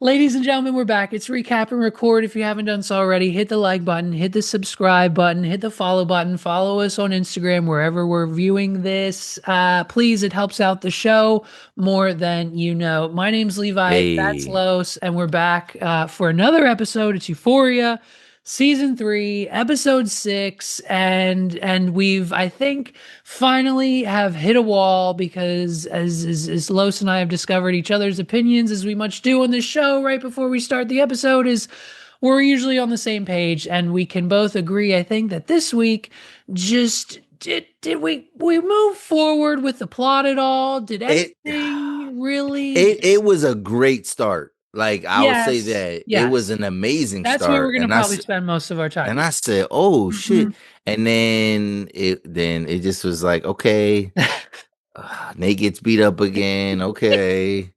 Ladies and gentlemen, we're back. It's recap and record. If you haven't done so already, hit the like button, hit the subscribe button, hit the follow button, follow us on Instagram wherever we're viewing this. Please, it helps out the show more than you know. My name's Levi, that's Hey, Los, and we're back for another episode. It's Euphoria, season 3, episode 6, and we've, I think, finally have hit a wall because as Los and I have discovered each other's opinions as we much do on this show right before we start the episode is we're usually on the same page and we can both agree I think that this week just did we move forward with the plot at all? Did it anything really it was a great start. Like I'll say yes, that it was yes. an amazing That's where we're start, going to probably spend most of our time. and I said, "Oh Mhm. shit!" And then it just was like, okay, Nate gets beat up again. Okay,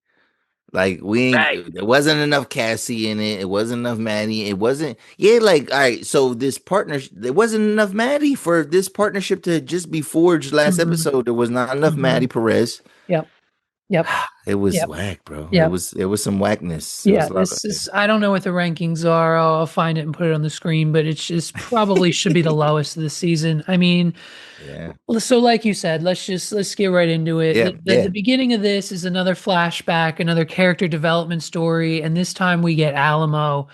like Right. there wasn't enough Cassie in it. It wasn't enough Maddy. It wasn't. Yeah, like all right. So this partnership, there wasn't enough Maddy for this partnership to just be forged. Last Hmm. episode, there was not enough Hmm. Maddy Perez. Yep. Yep. It was Yep. whack, bro. It Yep. was some whackness. It was Yeah, a lot of this is, I don't know what the rankings are. I'll find it and put it on the screen, but it's just probably should be the lowest of the season. I mean, yeah, so like you said, let's get right into it. yeah, The yeah. beginning of this is another flashback, another character development story, and this time we get Alamo.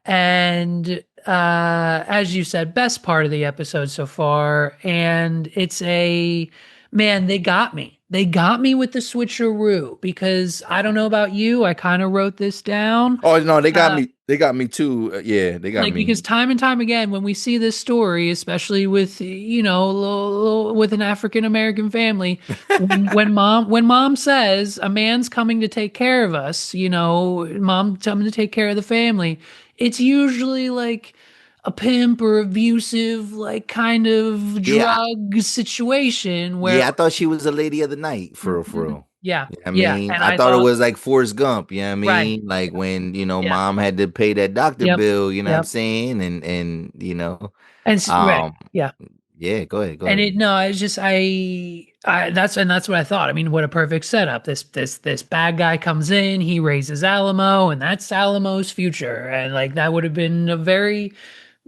And as you said, best part of the episode so far. And it's a man, they got me. They got me with the switcheroo because I don't know about you. I kind of wrote this down. Oh no, they got Uh, me. They got me too. Yeah, they got like me. because time and time again, when we see this story, especially with with an African American family, when mom says a man's coming to take care of us, mom coming to take care of the family, it's usually like a pimp or abusive, like kind of Yeah, drug situation where yeah. I thought she was a lady of the night for real, for Mhm. real. Yeah, I yeah, mean, and I I thought it thought was like Forrest Gump. You know what I right, mean? Like when yeah, mom had to pay that doctor yep, bill. You know what I'm yep, saying? right, Um, yeah. yeah. Go ahead, go And ahead. it no, it's just that's what I thought. I mean, what a perfect setup. This bad guy comes in, he raises Alamo, and that's Alamo's future. And like that would have been a very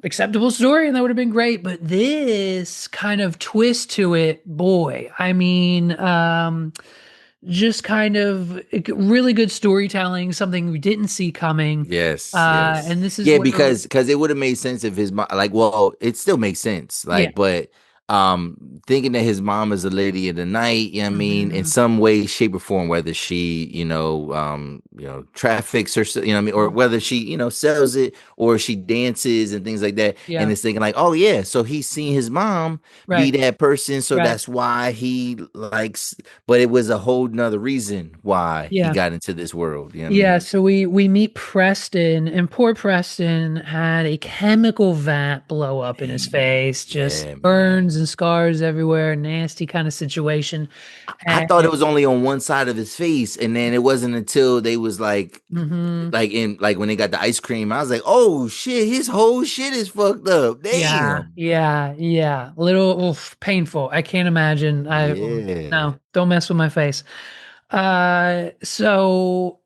acceptable story and that would have been great. But this kind of twist to it, boy, I mean, just kind of really good storytelling, something we didn't see coming. Yes, yes. And this is Yeah, where because it would have made sense if his mom like well, it still makes sense. yeah. Like, but thinking that his mom is a lady of the night, you know what I mean, in Hmm. some way, shape, or form, whether she, traffics or you know what I mean, or whether she, sells it or she dances and things like that. And Yeah, it's thinking like, oh yeah, so he's seen his mom be right, that person, so right. that's why he likes, but it was a whole nother reason why he Yeah. got into this world, you know what I Yeah, mean? so we meet Preston, and poor Preston had a chemical vat blow up in his Man, face, just yeah, man. burns and scars everywhere, nasty kind of situation. I thought And it was only on one side of his face, and then it wasn't until they was hmm like when they got the ice cream, I was like, oh shit, his whole shit is fucked up. yeah, Damn. yeah, yeah, little oof, painful. I can't imagine. Yeah. No, don't mess with my face. So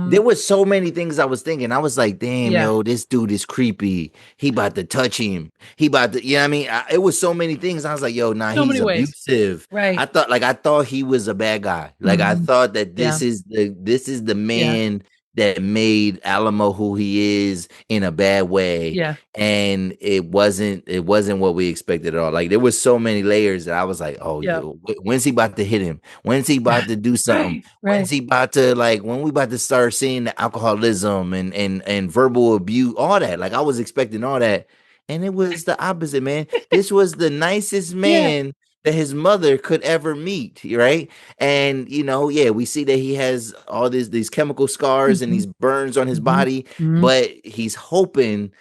There was so many things I was thinking. I was like, damn, yeah, yo, this dude is creepy. He about to touch him. He about to, you know what I mean? It was so many things. I was like, yo, nah, so he's many ways. abusive. Right. I thought he was a bad guy. Like I Hmm. thought that Yeah, this is the yeah, man that made Alamo who he is in a bad way. yeah, And it wasn't what we expected at all. Like there was so many layers that I was like, oh, yeah. yo, when's he about to hit him? When's he about to do something? Right, When's right. he about to like when we about to start seeing the alcoholism and verbal abuse, all that? Like I was expecting all that. And it was the opposite, man. This was the nicest Yeah. man that his mother could ever meet, right? And yeah, we see that he has all these chemical scars and Hmm. these burns on his Hmm. body, Hmm. but he's hoping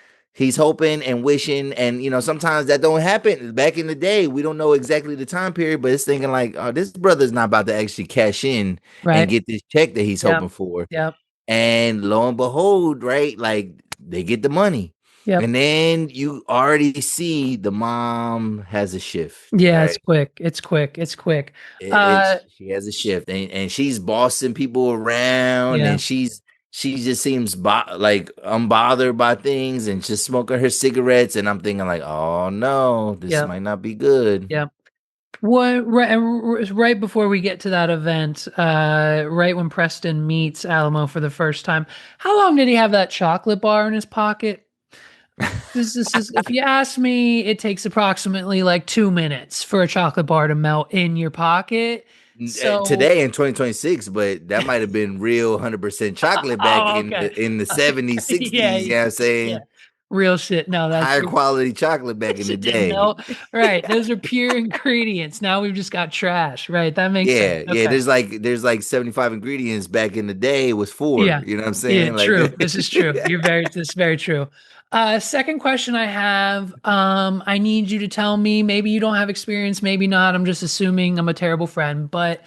and wishing, and sometimes that don't happen. Back in the day, we don't know exactly the time period, but it's thinking like, oh, this brother's not about to actually cash in and Right. get this check that he's Yep. hoping for. Yep. And lo and behold, right, like they get the money. Yep. And then you already see the mom has a shift, Yeah, it's right? quick. It's quick. It's quick. Uh She has a shift, and she's bossing people around, yeah. and she's she just seems like unbothered by things and just smoking her cigarettes. And I'm thinking like, oh no, this Yep. might not be good. Yep. What right before we get to that event, right when Preston meets Alamo for the first time, how long did he have that chocolate bar in his pocket? This is if you ask me, it takes approximately like 2 minutes for a chocolate bar to melt in your pocket. So, Today in 2026, but that might have been real 100% chocolate back oh, okay. in the 70s, Yeah, 60s. You know what I'm yeah. saying? Real shit. No, that's Higher quality chocolate back in the shit didn't day. melt. Right. Those are pure ingredients. Now we've just got trash. Right. That makes sense. Yeah, yeah. Okay. There's like 75 ingredients back in the day. It was four. Yeah. You know what I'm Yeah, saying? true. Like, This is true. This is very true. Second question I have, I need you to tell me, maybe you don't have experience, maybe not. I'm just assuming I'm a terrible friend, but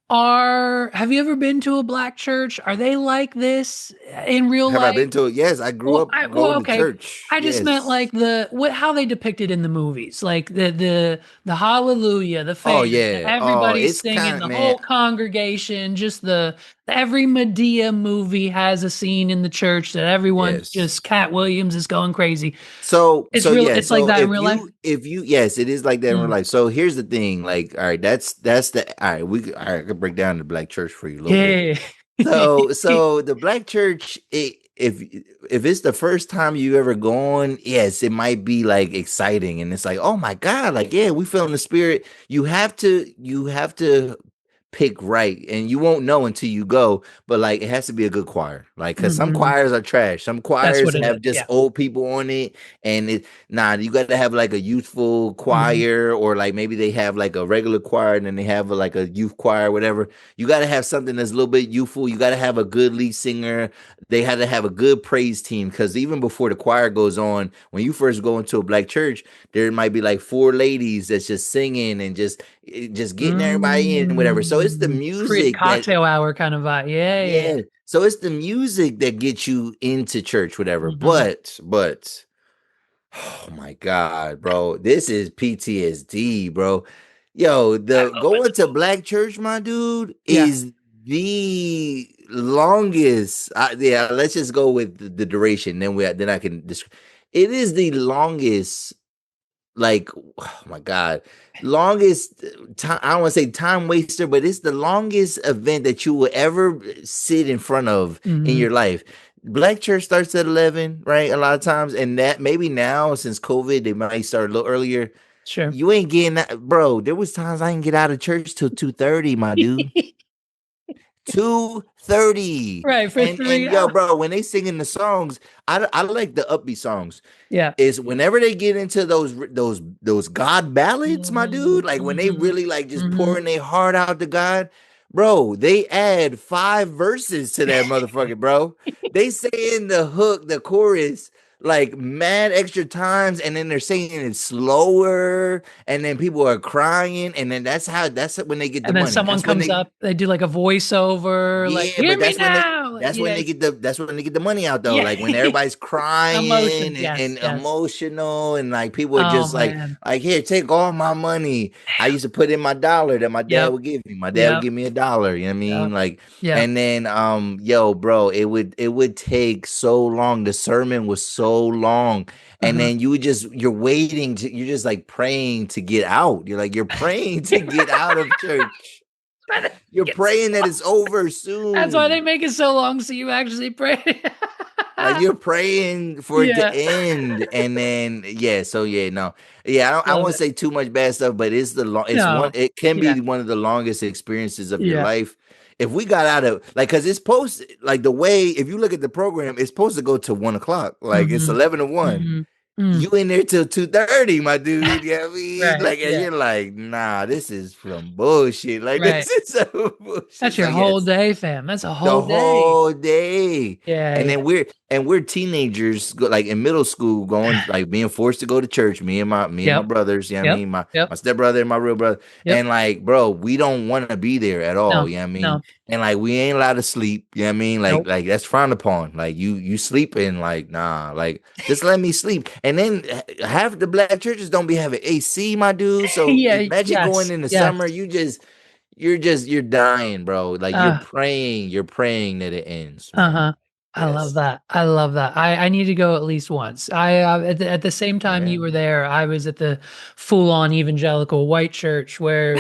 have you ever been to a black church? Are they like this in real have I life? been to it? Yes, I grew up Well, going to okay. church. I just meant Yes. like how they depicted in the movies, like the hallelujah, the Oh fans, yeah. Oh, everybody it's singing, kind of the man. whole congregation, just the every Medea movie has a scene in the church that everyone's Yes. just Cat Williams is going crazy. So It's so real. yeah, It's like so that in real life. if you yes, it is like that in real Mm. life. So here's the thing, like, all right, that's the all right, all right, I could break down the black church for you a little bit. Yeah. So the black church, if it's the first time you ever gone, yes, it might be like exciting and it's like, oh my God, like yeah, we feel in the spirit. You have to pick right, and you won't know until you go, but like it has to be a good choir, like because some Mhm. choirs are trash, some That's choirs what it is. have just Yeah. old people on it, and you got to have like a youthful Hmm. choir, or like maybe they have like a regular choir and then they have like a youth choir, whatever. You got to have something that's a little bit youthful. You got to have a good lead singer. They had to have a good praise team, because even before the choir goes on, when you first go into a black church, there might be like four ladies that's just singing and just getting everybody in, whatever. So it's the music that, Cocktail hour kind of vibe. Yeah, yeah. yeah. So it's the music that gets you into church, whatever. Hmm. But oh my God, bro. This is PTSD, bro. Yo, I the love it. going to black church, my dude, Yeah. is the longest. Yeah, let's just go with the duration. Then I can describe. It is the longest, like, oh my God, longest time. I don't want to say time waster, but it's the longest event that you will ever sit in front of in Hmm. your life. Black church starts at 11, right? A lot of times, and that maybe now since COVID, they might start a little earlier. Sure. You ain't getting that, bro. There was times I didn't get out of church till 2:30, my dude. 2:30. Right, for And three yo, hours. bro, when they singing the songs, I like the upbeat songs. Yeah. Is whenever they get into those God ballads, my Hmm. dude, like when they Hmm. really like just Hmm. pouring their heart out to God, bro, they add 5 verses to that motherfucker, bro. They say in the hook, the chorus, like mad extra times, and then they're singing it slower, and then people are crying, and then that's when they get the And then money. someone That's when comes they up, they do like a voiceover, like, yeah, hear but me now. that's when Yeah. they get the money out though. Yeah. Like when everybody's crying Emotions. Yes. and Yes. emotional, and like people are Oh just man. like here, take all my money. I used to put in my dollar that my dad Yep. would give me. My dad would Yep. give me $1. You know what I mean? Yep. Like, Yep. and then yo, bro, it would take so long. The sermon was so long. And Uh-huh. then you're just like praying to get out. You're praying to get out of church. You're praying that it's over That's why they soon. make it so long, so you actually pray. Like you're praying for it to Yeah. end, and then yeah. So yeah, no, yeah. I Love won't it. say too much bad stuff, but it's the long. It's one. No. It can Yeah. be one of the longest experiences of your Yeah. life. If we got out of like, cause it's supposed like the way if you look at the program, it's supposed to go to 1 o'clock. Like it's Mm-hmm. 11 to 1. Mm-hmm. Mm. You in there till 2:30, my dude. Yeah, you know what I mean, Right. like, and Yeah. you're like, nah, this is some bullshit. Like Right. this is some bullshit. That's So your whole yes, day, fam. That's a whole the day. whole day. Yeah. And Yeah. then we're teenagers like in middle school going like being forced to go to church, me and my Yep. brothers, you know what I Yep. mean? My Yep. stepbrother and my real brother. Yep. And like, bro, we don't want to be there at all, No. you know what I mean? No. And like we ain't allowed to sleep, you know what I mean? Like Nope. like that's frowned upon. Like you sleeping, like nah, like just let me sleep. And then half the black churches don't be having AC, my dude. So Yeah. imagine going Yes. in the Yes. summer, you're dying, bro. Like Uh. you're praying that it ends, man. Uh-huh. I love Yes. that. I love that. I need to go at least once. I at the same time Yeah. you were there, I was at the full-on evangelical white church where,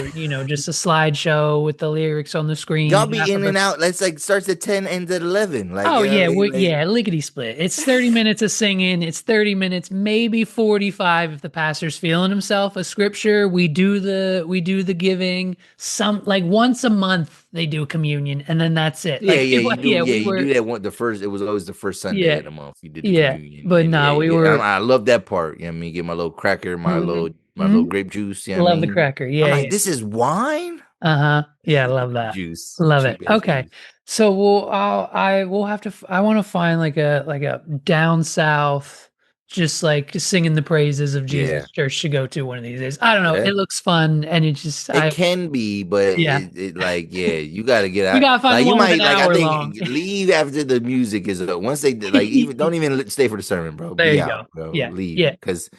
just a slideshow with the lyrics on the Y'all screen. be Half in of and it's out. Let's like starts at 10, ends at 11. Like, Oh you know what yeah, I mean? Like, yeah, lickety split. It's 30 minutes of singing. It's 30 minutes, maybe 45 if the pastor's feeling himself. A scripture. We do the giving. Some like once a month they do communion, and then that's it. yeah, Like yeah, yeah, yeah, we you were do that one. The first, it was always the first Sunday yeah, of the month. You did the yeah. communion, But and yeah, no, we yeah, were I love that part. You know what I mean? Get my little cracker, mhm, my little mhm. grape juice. You know what I Love the mean? cracker. I'm Yeah, like, yeah. this is wine. Uh-huh. Yeah, Stupid love that. juice, Love it. cheap ass Okay. juice. So we'll have to I want to find like a down south just like singing the praises of Yeah, Jesus church to go to one of these days. I don't know. yeah. It looks fun and it just It I can be, but yeah. it like yeah, you got to get We out. gotta find Like you one with an might like I hour think long. leave after the music is once they like even don't even stay for the sermon, bro. There Be you out, go. bro. Yeah. Leave Yeah. because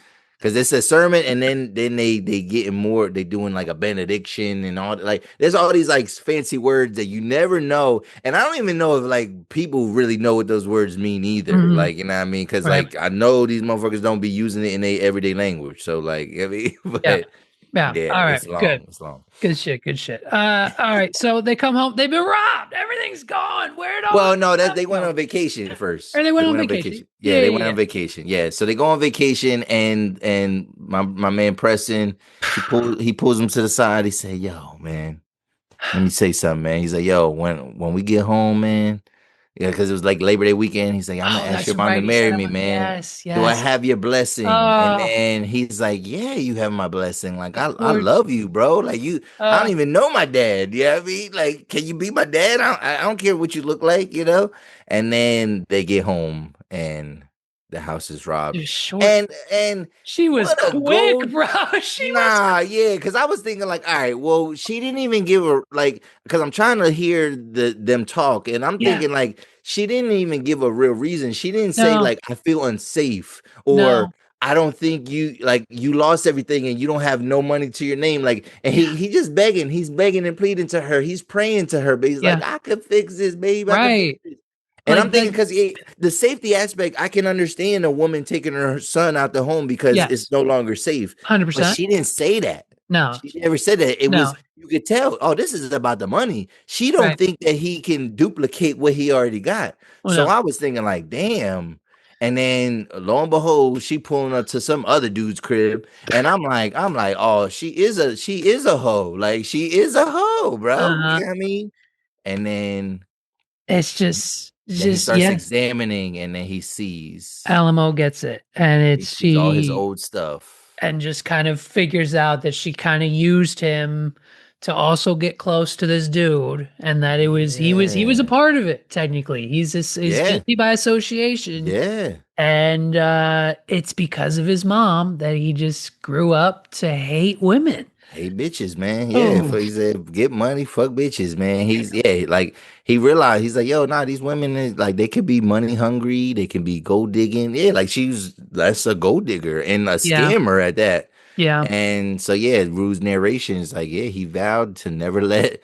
it's a sermon and then they getting more. They doing like a benediction and all like there's all these like fancy words that you never know, and I don't even know if like people really know what those words mean either. Hmm. Like you know what I mean? Because Right. like I know these motherfuckers don't be using it in their everyday language. So like I mean, Yeah. but. Yeah. Yeah, All right. it's Good. long. It's long. Good shit. Good shit. All right. So they come home. They've been robbed. Everything's gone. Where'd all the Well, no, that stuff they went go? on vacation Or first. they went They on went on vacation. vacation. Yeah. Yeah, they Yeah. went Yeah. on vacation. Yeah, so they go on vacation, and my man Preston, he pulls him to the side. He say, "Yo, man, let me say something, man." He's like, "Yo, when we get home, man." Yeah, because it was like Labor Day weekend. He's like, I'm gonna Oh, ask that's your mom to right. You marry said me, I'm man. yes, Do I yes. have your blessing? And Oh, then he's like, yeah, you have my blessing. Like, of I course. love you, bro. Like I don't even know my dad. You know what I mean? Like, can you be my dad? I don't care what you look like, you know? And then they get home and the house is robbed. Just short. And She was what a quick, gold bro. She was Nah, yeah, because I was thinking like, all right, well, she didn't even give her like, because I'm trying to hear them talk, and I'm yeah. thinking like, she didn't even give a real reason. She didn't say No, like, I feel unsafe or no. I don't think you like you lost everything and you don't have no money to your name. Like, and Yeah, he just begging, he's begging and pleading to her, he's praying to her, but he's yeah. like, I could fix this, babe, I could fix Right. this. And I'm thinking Like because the safety aspect, I can understand a woman taking her son out the home because it's yes. no longer safe. But 100%. she didn't say that. No. She never said that. It was No. you could tell. Oh, this is about the money. She don't Right. think that he can duplicate what he already got. Well, So no. I was thinking like, damn. And then lo and behold, she pulling up to some other dude's crib, and I'm like, oh, she is a hoe. Like she is a hoe, bro. You Uh-huh. know what I mean? And It's just then he starts yeah. examining, and then he sees Alamo gets it. And he it's sees all his she old stuff. and just kind of figures out that she kind of used him to also get close to this dude and that it was he was a Yeah. part of it technically. He's Yeah. guilty by association Yeah. and it's because of his mom that he just grew up to hate women. Hey bitches, man. Yeah. Oh, He said, get money, fuck bitches, man. He's yeah, like he realized he's like, yo, nah, these women like they could be money hungry, they can be gold digging. Yeah, like that's a gold digger and a yeah. scammer at that. Yeah. And so yeah, Rue's narration is like, yeah, he vowed to never let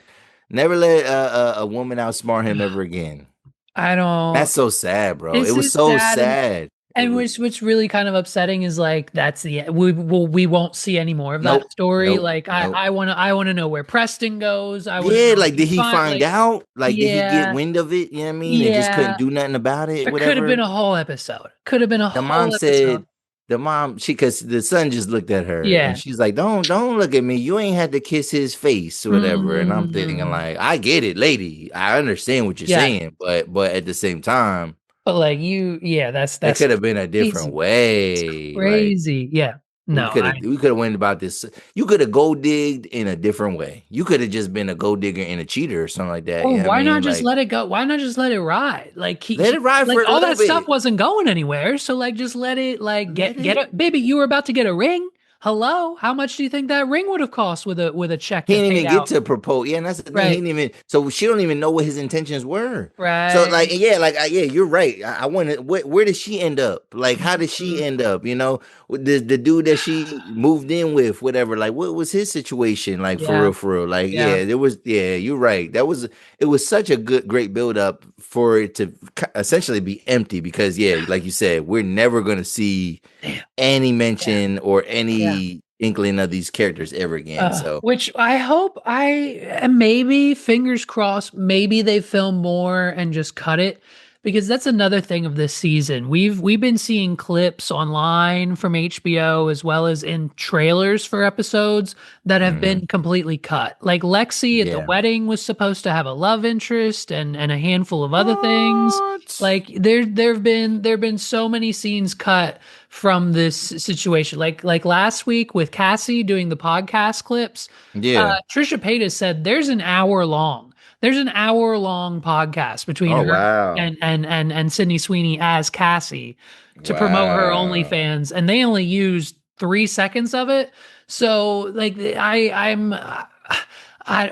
a woman outsmart him ever again. I don't That's so sad, bro. It this was is so sad sad. It and was what's really kind of upsetting is like that's the we won't see any more of that nope, story. nope, Like nope. I wanna know where Preston goes. I wanna Yeah, know if like he did he find find like out? Like did he get yeah, wind of it? You know what I mean? And just couldn't yeah. do nothing about it, There could have been whatever. a whole episode. Could have been a The mom whole episode. said, the mom, she cause the son just looked at her and Yeah. she's like, don't look at me. You ain't had to kiss his face or whatever. And I'm thinking, Mm, like, I get it, lady. I understand what you're yeah. saying, but at the same time, But like yeah, it that's could have been a different crazy. It's way. Like crazy. Yeah. No, we could have went about this. You could have gold digged in a different way. You could have just been a gold digger and a cheater or something like that. or You know what I why not mean? just Like let it go? Why not just let it ride? Like let it ride like for a all little that stuff bit. wasn't going anywhere. So like just let it like Let get it a baby, you were about to get a ring. hello, how much do you think that ring would have cost with a check He that didn't paid even get out? to propose. Yeah, and that's the thing. He Right. didn't even. So she don't even know what his intentions were. So like, Right. yeah, like, yeah, you're right. I wanted. Where did she end up? Like, how did she Mhm. end up? You know, with the dude that she moved in with, whatever. Like, what was his situation? Like, for Yeah. real, for real. Like, Yeah. yeah, there was. Yeah, you're right. It was such a great build up for it to essentially be empty because, yeah, like you said, we're never gonna see Damn. any Yeah. mention or Yeah. any inkling of these characters ever again. So. Which I hope and maybe fingers crossed, maybe they film more and just cut it because that's another thing of this season. We've been seeing clips online from HBO as well as in trailers for episodes that have Mhm. been completely cut. Like Lexi at the Yeah. wedding was supposed to have a love interest and a handful of other things. What? Like there have been so many scenes cut from this situation. Like last week with Cassie doing the podcast clips, Yeah. Trisha Paytas said there's an hour long podcast between Oh, her wow. and Sydney Sweeney as Cassie to promote her Wow. OnlyFans, and they only used 3 seconds of it. So like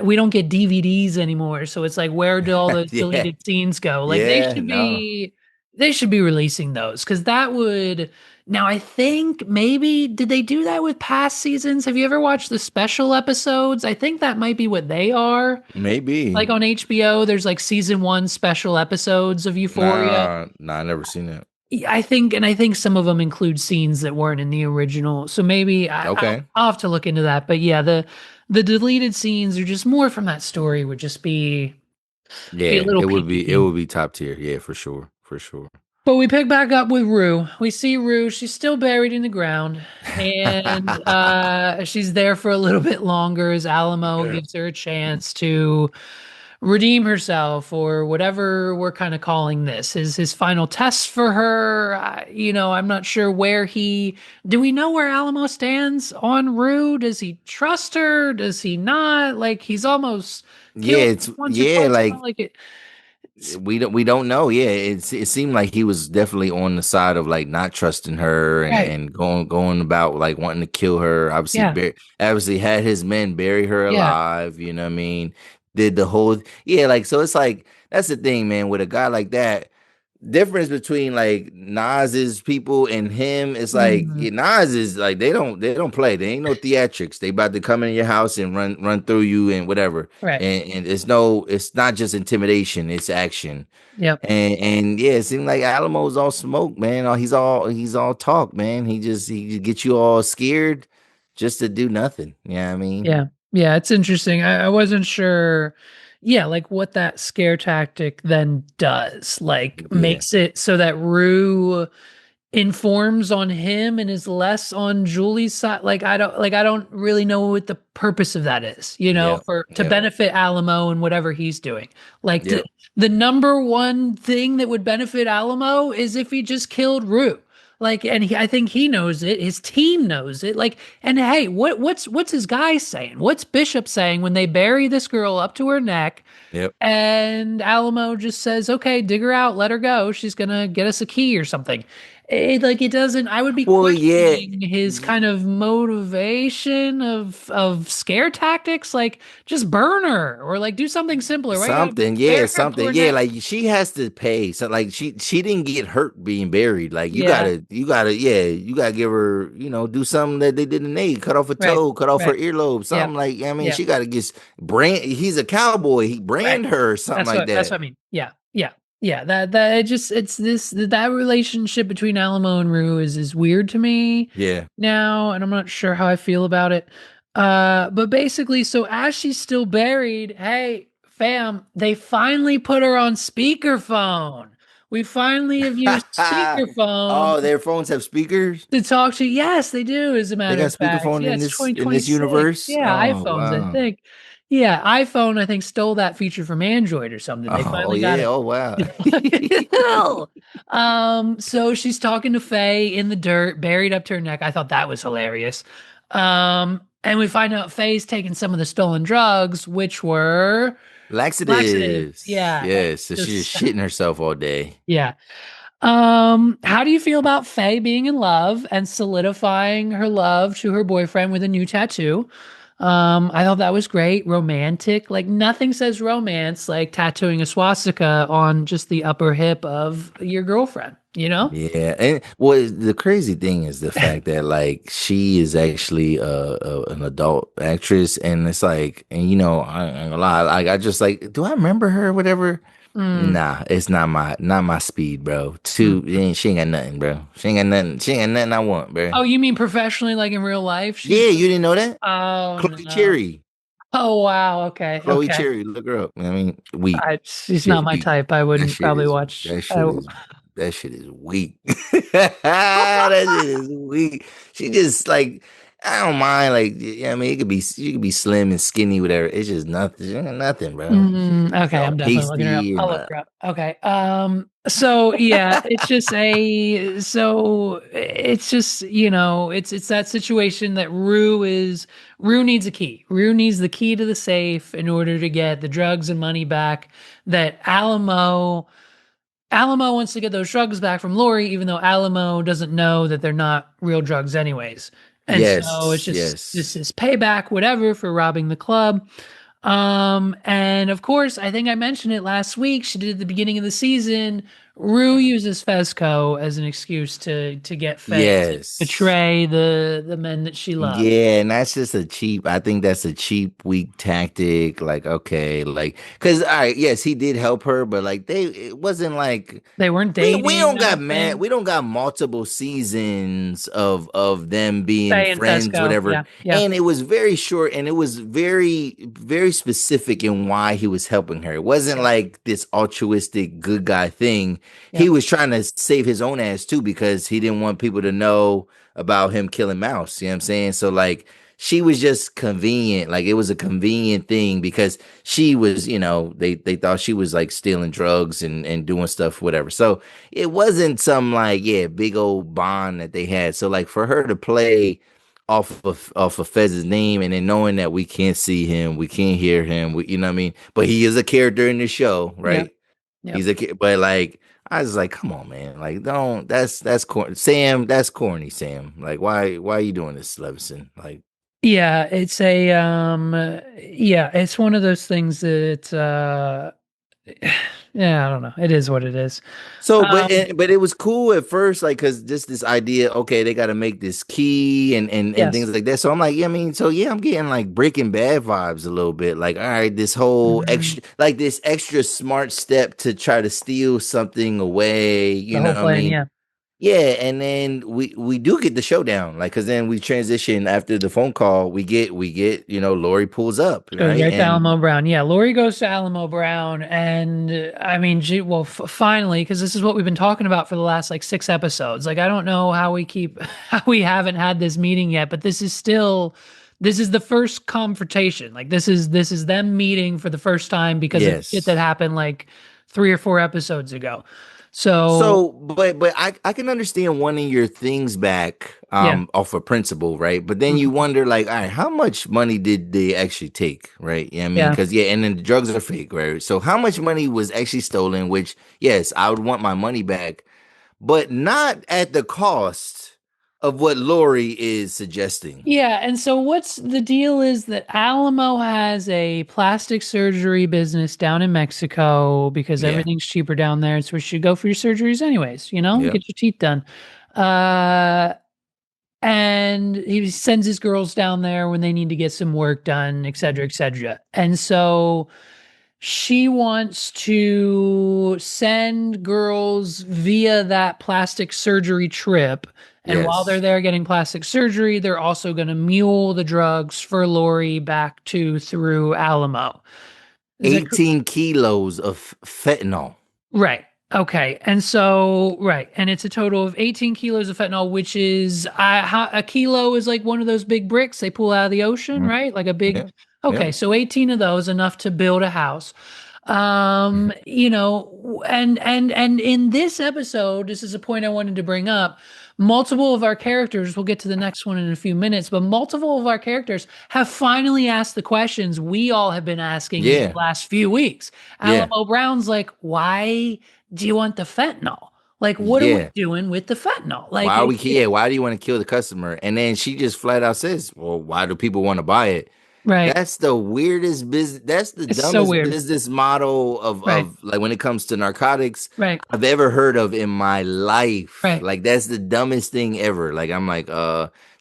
we don't get DVDs anymore, so it's like where do all those Yeah. deleted scenes go? Like Yeah. No. they should be releasing those because that would. Now I think maybe did they do that with past seasons? Have you ever watched the special episodes? I think that might be what they are. Maybe. Like on HBO, there's like season one special episodes of Euphoria. Nah, I never seen it. Yeah, I think some of them include scenes that weren't in the original. So maybe Okay. I'll have to look into that. But yeah, the deleted scenes are just more from that story would just be a Yeah, little it peaky. would be top tier. Yeah, for sure. For sure. But we pick back up with Rue. We see Rue. She's still buried in the ground, and she's there for a little bit longer as Alamo gives her a chance to redeem herself, or whatever we're kind of calling this. His final test for her. I'm not sure where he. Do we know where Alamo stands on Rue? Does he trust her? Does he not? Like he's almost Yeah, killed it's once or yeah, twice now. like Like it. we don't know. Yeah, it seemed like he was definitely on the side of like not trusting her Right. and going about like wanting to kill her. Yeah. Obviously had his men bury her Yeah. alive. You know what I mean? Did the whole yeah, like so. It's like that's the thing, man. With a guy like that, difference between like Nas's people and him, it's like Mhm. yeah, Nas is like they don't play. They ain't no theatrics. They about to come in your house and run through you and whatever. Right. And it's not just intimidation, it's action. Yep. And yeah, it seemed like Alamo's all smoke, man. He's all talk, man. He just gets you all scared just to do nothing. Yeah, I mean, Yeah. Yeah. It's interesting. I wasn't sure. Yeah. Like what that scare tactic then does, like yeah, makes it so that Rue informs on him and is less on Julie's side. I don't really know what the purpose of that is, yep, for to yep, benefit Alamo and whatever he's doing. Like yep, the number one thing that would benefit Alamo is if he just killed Rue. Like, and I think he knows it. His team knows it. Like, and hey, what's his guy saying? What's Bishop saying when they bury this girl up to her neck? yep. And Alamo just says, "Okay, dig her out, let her go. She's gonna get us a key or something." It doesn't. I would be Well, yeah, questioning his kind of motivation of scare tactics, like just burn her or like do something simpler. Why you gotta bury her up to something, her yeah. neck? Like she has to pay. So like she didn't get hurt being buried. Like Yeah, yeah, you gotta give her, do something that they didn't need. Cut off a right, toe, cut off her right. earlobe, Yeah, something like. I mean, yeah, she gotta get brand. He's a cowboy. He right. brand her or something like That's that. what I mean. Yeah, yeah, yeah. That it just it's this that relationship between Alamo and Rue is weird to me Yeah. now, and I'm not sure how I feel about it. But basically, so as she's still buried, hey fam, they finally put her on speakerphone. We finally have used speakerphone Oh, their phones have speakers. to talk to. Yes, they do, as a They matter got of fact. speakerphone Yeah, it's in this 2026. universe. Yeah, Oh iPhones, I wow. think. Yeah, iPhone, I think, stole that feature from Android or something. They Oh finally got yeah. it. Oh wow. So she's talking to Faye in the dirt, buried up to her neck. I thought that was hilarious. And we find out Faye's taking some of the stolen drugs, which were laxatives. Laxatives. Yeah. And Yes. So she's just just shitting herself all day. yeah. How do you feel about Faye being in love and solidifying her love to her boyfriend with a new tattoo? I thought that was great. Romantic. Like nothing says romance like tattooing a swastika on just the upper hip of your girlfriend, you know? Yeah, and well, the crazy thing is the fact that like she is actually an adult actress, and it's like, and I ain't gonna lie, like I just like, do I remember her? Or whatever. Mm, Nah, it's not my speed, bro. mm. She ain't got nothing, bro. She ain't got nothing. She ain't got nothing I want, bro. Oh, you mean professionally, like in real life? She's Yeah, you didn't know that? oh Chloe no. Cherry. Oh wow. Okay. Chloe Okay. Cherry, look her up. I mean, weak. She's not Shit my weak. type. I That wouldn't shit probably is watch. that shit is that shit is weak. That shit is weak. She just like, I don't mind, like, yeah, I mean, she could be slim and skinny, whatever. It's just nothing. She ain't got nothing, bro. Okay, All I'm definitely looking her up. pasty I'll and look her up. Okay. So yeah, it's just it's that situation that Rue needs a key. Rue needs the key to the safe in order to get the drugs and money back that Alamo wants to get those drugs back from Lori, even though Alamo doesn't know that they're not real drugs anyways. And so it's yes, just this yes. is payback, whatever, for robbing the club. And of course, I think I mentioned it last week. She did at the beginning of the season. Rue uses Fezco as an excuse to get Faye to Yes. betray the men that she loves. Yeah, and that's just I think that's a cheap, weak tactic. Like, okay, like, because, all right, yes, he did help her, but like, it wasn't like, They weren't we dating, don't I got don't mad, think. we don't got multiple seasons of them being Faye and friends, Fezco. whatever. Yeah, yeah, And it was very short, and it was very, very specific in why he was helping her. It wasn't yeah, like this altruistic good guy thing. yeah, He was trying to save his own ass too, because he didn't want people to know about him killing Mouse. You know what I'm saying? So like, she was just convenient. Like, it was a convenient thing because she was, they thought she was like stealing drugs and doing stuff, whatever. So it wasn't some like, yeah, big old bond that they had. So like, for her to play off of Fez's name, and then knowing that we can't see him, we can't hear him, you know what I mean? But he is a character in the show, yeah, right? yeah. He's a kid, but like, I was like, come on, man, like, don't. That's corny, Sam. That's corny, Sam. Like, why are you doing this, Levinson? Like, Yeah, it's a yeah, it's one of those things that yeah, I don't know. It is what it is. so, Um but it was cool at first, like, cause just this idea, okay, they got to make this key and things yes. like that. So I'm like, yeah, I mean, so yeah, I'm getting like Breaking Bad vibes a little bit. Like, all right, this whole Mhm. extra, like this extra smart step to try to steal something away. The You know whole what I plan, mean? yeah. Yeah, and then we do get the showdown, like, cause then we transition after the phone call. We get Lori pulls up, Goes right? right to And Alamo Brown. Yeah, Lori goes to Alamo Brown, and I mean, gee, well, finally, because this is what we've been talking about for the last like 6 episodes. Like, I don't know how we keep how we haven't had this meeting yet, but this is the first confrontation. Like, this is them meeting for the first time because of shit that yes. happened like 3 or 4 episodes ago. So So, but I can understand wanting your things back yeah, off of principle, right? But then you mhm, wonder, like, all right, how much money did they actually take, right? Yeah, I mean, yeah. because yeah, and then the drugs are fake, right? So how much money was actually stolen? Which, yes, I would want my money back, but not at the cost of what Lori is suggesting. Yeah, and so what's the deal is that Alamo has a plastic surgery business down in Mexico because Yeah. everything's cheaper down there. So you should go for your surgeries anyways, Yep. get your teeth done. Uh, and he sends his girls down there when they need to get some work done, et cetera, et cetera. And so she wants to send girls via that plastic surgery trip. And while they're Yes. there getting plastic surgery, they're also going to mule the drugs for Lori back to through Alamo. Is that 18 kilos of fentanyl. right? Okay. And so, right. And it's a total of 18 kilos of fentanyl, which is a kilo is like one of those big bricks they pull out of the ocean, Mhm. right? Like a big, Yeah. okay. Yep. So 18 of those, enough to build a house. And in this episode, this is a point I wanted to bring up. Multiple of our characters, we'll get to the next one in a few minutes, but multiple of our characters have finally asked the questions we all have been asking these Yeah. last few weeks. Yeah. Alamo Brown's like, why do you want the fentanyl? Like, what are we Yeah. doing with the fentanyl? Like, Why are we yeah, why do you want to kill the customer? And then she just flat out says, well, why do people want to buy it? right. That's the weirdest business. That's the It's so dumbest weird. business model Right. of like when it comes to narcotics Right. I've ever heard of in my life. Right. Like that's the dumbest thing ever. Like I'm like,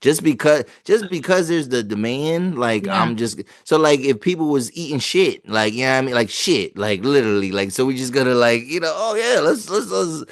just because there's the demand, like Yeah. I'm just so like if people was eating shit, like yeah, I mean like shit, like literally, like so we just gonna like oh yeah, let's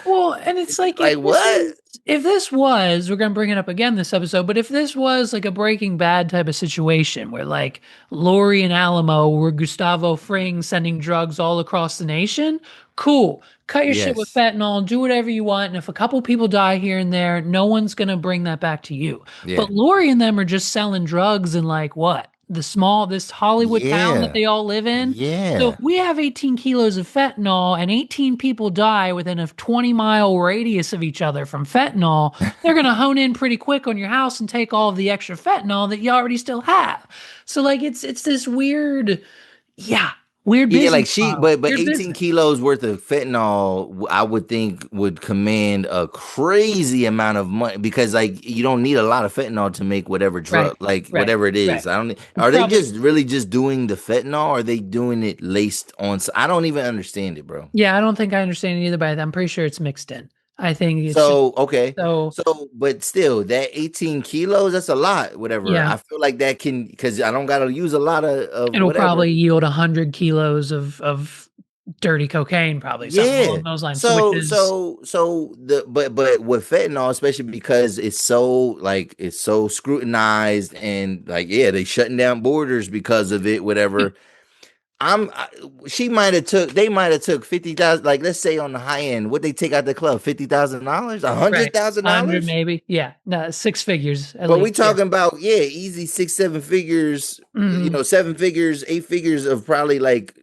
Well, and it's like like what? if this was, we're gonna bring it up again this episode, but if this was like a Breaking Bad type of situation where like Lori and Alamo were Gustavo Fring sending drugs all across the nation, cool. Cut your shit with Yes, fentanyl, do whatever you want, and if a couple people die here and there, no one's gonna bring that back to you. yeah, But Lori and them are just selling drugs in like what? This Hollywood town that yeah, they all live in. So if yeah. we have 18 kilos of fentanyl and 18 people die within a 20-mile radius of each other from fentanyl, they're going to hone in pretty quick on your house and take all of the extra fentanyl that you already still have. So like it's this weird, yeah, weird Yeah, business like she, model. but Weird 18 business. kilos worth of fentanyl, I would think would command a crazy amount of money because like you don't need a lot of fentanyl to make whatever Right. drug, like Right. whatever it Right. is. I don't. Are they Probably. just really just doing the fentanyl? Or are they doing it laced on? I don't even understand it, bro. Yeah, I don't think I understand it either, but I'm pretty sure it's mixed in. I think it's just So okay, so so but still, that 18 kilos, that's a lot. Whatever. yeah. I feel like that can because I don't gotta use a lot of It'll whatever. probably yield 100 kilos of dirty cocaine, probably something Yeah. along those lines. So which is So the but with fentanyl, especially because it's so scrutinized and like yeah, they shutting down borders because of it, whatever. I'm I, she might have took they might have took 50,000, like let's say on the high end, what they take out the club, $50,000, a hundred right. thousand 100 dollars. maybe. Yeah. No, six figures at But we least. Yeah. talking about yeah, easy six, seven figures, Mhm. 7 figures, 8 figures of probably like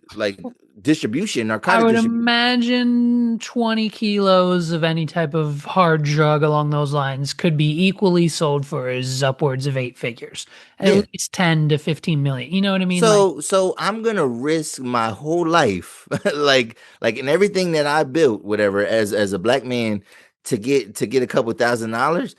distribution, I narcotic would distribution. imagine 20 kilos of any type of hard drug along those lines could be equally sold for as upwards of eight figures, at Yeah. least 10 to 15 million. You know what I mean? Like, So I'm gonna risk my whole life, like in everything that I built, whatever, as a black man to get a couple $1,000.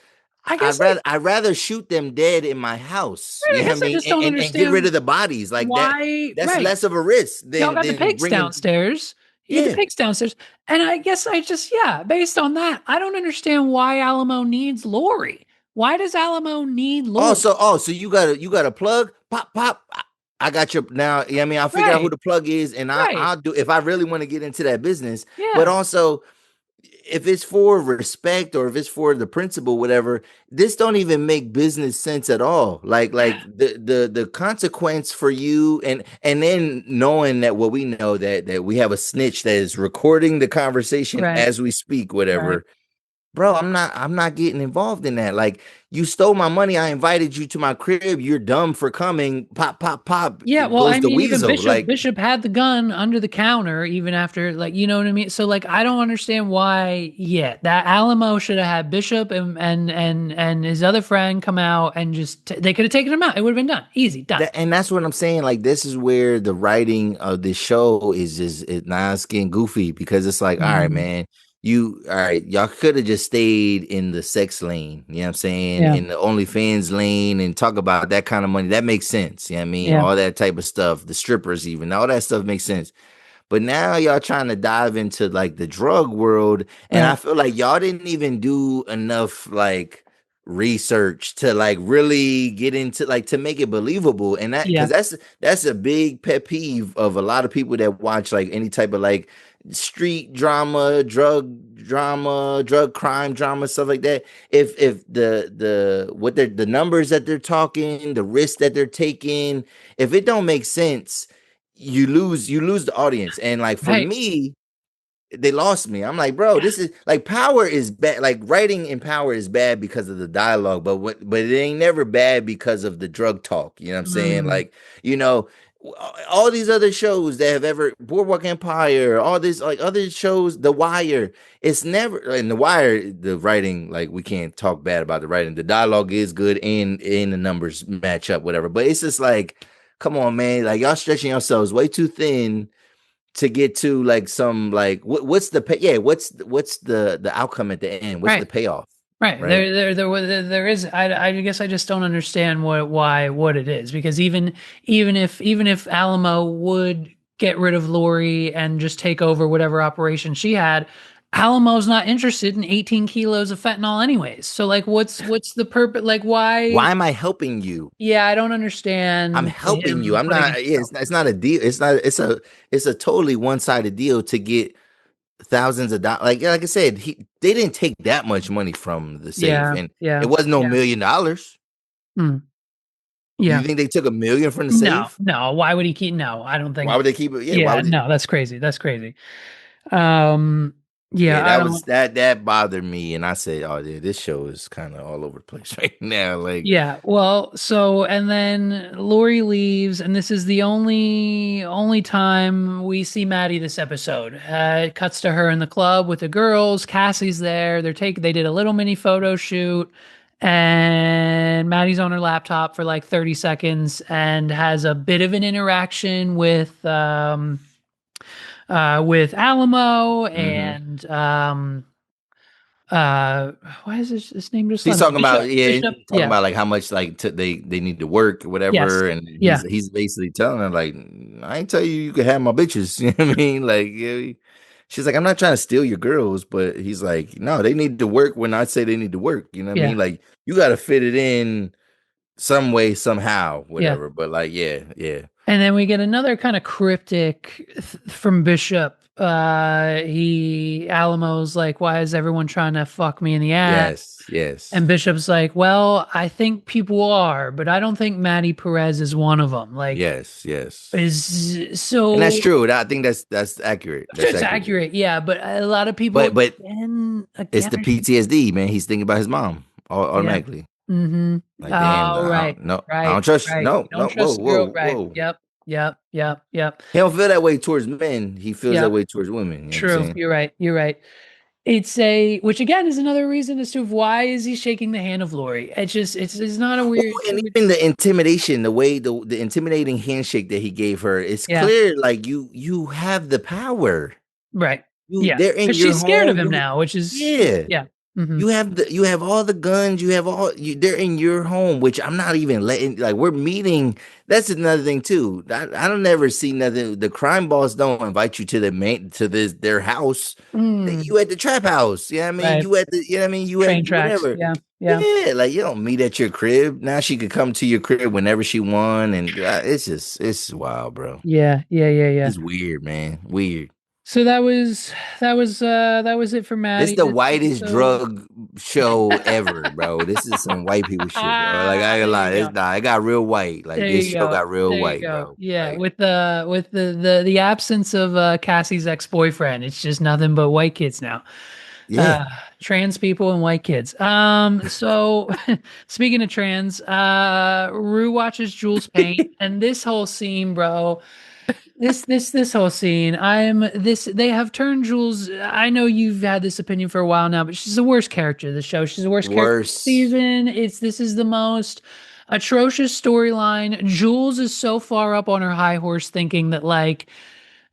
I guess I'd rather shoot them dead in my house. I You know what I guess I mean? just don't And get rid understand of the bodies like that. why. That's Right. less of a risk Y'all than got the pigs bringing. downstairs. You get the Yeah. pigs downstairs. And I guess yeah, based on that, I don't understand why Alamo needs Lori. Why does Alamo need Lori? So you got a plug, pop pop. I got your now. Yeah, I mean, I'll figure out who Right. the plug is, and Right. I'll do if I really want to get into that business. But Yeah. also, if it's for respect or if it's for the principle, whatever, this don't even make business sense at all. Like the consequence for you and then knowing that what we know that we have a snitch that is recording the conversation Right. as we speak, Right. whatever. Bro, I'm not getting involved in that. Like you stole my money. I invited you to my crib. You're dumb for coming. Pop, pop, pop. Yeah, It well, goes I the mean, even weasel. Bishop Like, Bishop had the gun under the counter even after, like, you know what I mean? So like I don't understand why, yeah, that Alamo should have had Bishop and his other friend come out and just they could have taken him out. It would have been done. Easy, done. and that's what I'm saying. Like, this is where the writing of this show is just now it's getting goofy because it's like, all right, Mhm. man, all right, y'all could have just stayed in the sex lane, you know what I'm saying? Yeah. In the OnlyFans lane and talk about that kind of money. That makes sense. You know what I mean? Yeah. All that type of stuff, the strippers, even all that stuff makes sense. But now y'all trying to dive into like the drug world, and I Right. feel like y'all didn't even do enough like research to like really get into like to make it believable. And that Yeah. because that's a big pet peeve of a lot of people that watch like any type of like street drama, drug crime drama, stuff like that. If the what they're the numbers that they're talking, the risks that they're taking, if it don't make sense, you lose the audience. And like for Right. me, they lost me. I'm like, bro, this is like Power is bad. Like writing in Power is bad because of the dialogue, but it ain't never bad because of the drug talk. You know what I'm saying? Mhm. Like, you know, all these other shows that have ever Boardwalk Empire, all these like other shows, The Wire, it's never in The Wire, the writing, like we can't talk bad about the writing. The dialogue is good and the numbers match up, whatever. But it's just like, come on, man, like y'all stretching yourselves way too thin to get to like some like what's the pay, yeah, what's the outcome at the end? What's the Right. payoff? Right. Right? There is. I guess I just don't understand what it is, because even if Alamo would get rid of Lori and just take over whatever operation she had, Alamo's not interested in 18 kilos of fentanyl anyways. So like, what's the purpose? Like, Why why? am I helping you? Yeah, I don't I'm understand helping you. him I'm putting not. Yeah, himself. it's not a deal. It's not. It's a totally one sided deal to get thousands of dollars. Like I said, they didn't take that much money from the safe, Yeah. and it Yeah. wasn't no Yeah. $1 million. Mm, You yeah. think they took $1 million from the No. safe? No. Why would he keep? No, I don't Why think. would they keep it? Yeah, why Yeah. would they? No, that's crazy. That's crazy. Um. Yeah. Yeah, I that was don't. that bothered me, and I said, "Oh, yeah, this show is kind of all over the place right now." Like, Yeah, well, so and then Lori leaves, and this is the only time we see Maddy this episode. It cuts to her in the club with the girls. Cassie's there. They did a little mini photo shoot, and Maddie's on her laptop for like 30 seconds and has a bit of an interaction with Alamo hmm and why is his name just he's left me? talking about, Bishop. yeah, Bishop. he's talking Yeah. about like how much like they need to work or Yes. whatever, and Yeah. he's basically telling her like, I ain't tell you you can have my bitches. You know what I mean? Like, yeah, she's like, I'm not trying to steal your girls, but he's like, no, they need to work when I say they need to work. You know what I Yeah. mean? Like, you got to fit it in some way, somehow, Yeah. whatever. But like, yeah, yeah, And then we get another kind of cryptic from Bishop. He Alamo's like, why is everyone trying to fuck me in the ass? yes, yes, And Bishop's like, well, I think people are, but I don't think Matty Perez is one of them. Like, yes, yes. is And that's so true. I think that's accurate. That's it's accurate. accurate, yeah. But a lot of people But again, it's the again, PTSD, man. He's thinking about his mom yeah. automatically. Mm-hmm. Like, damn, Oh, right, no, I right, don't trust. right. No, Don't no, whoa, trust the girl. whoa, Right. whoa. Yep. Yep. Yep. Yep. He don't feel that way towards men. He feels that Yep. way towards women. You know what I'm True. saying? You're right. You're right. It's a, which again is another reason as to why is he shaking the hand of Lori. It's not a Well, weird, and even the intimidation, the way the intimidating handshake that he gave her, it's yeah, clear. Like you have the power. right. You Yeah. they're in Because your she's scared of home. him You now, which is, yeah. yeah. Hmm. You have all the guns, you have they're in your home, which I'm not even letting, like, we're meeting. That's another thing too. I don't ever see nothing. The crime boss don't invite you to their house. Mm, You at the trap house. Yeah, I mean, right. you at the, you know what I mean, you at Train tracks. whatever. Yeah. Yeah. Yeah, like you don't meet at your crib. Now she could come to your crib whenever she want, and it's wild, bro. Yeah. Yeah. Yeah. Yeah. It's weird, man. Weird. So that was it for This Maddie the this whitest episode. drug show ever, bro. This is some white people shit, bro. Like, I ain't There gonna you lie, go. it got real white. Like, There this you show go. got real There you white, go. bro. Yeah, Like, with the absence of Cassie's ex-boyfriend, it's just nothing but white kids now. yeah, Uh Trans people and white kids. So speaking of trans, Rue watches Jules paint, and this whole scene, bro. This whole scene, they have turned Jules. I know you've had this opinion for a while now, but she's the worst character of the show. She's the worst character of the worse. season. This is the most atrocious storyline. Jules is so far up on her high horse thinking that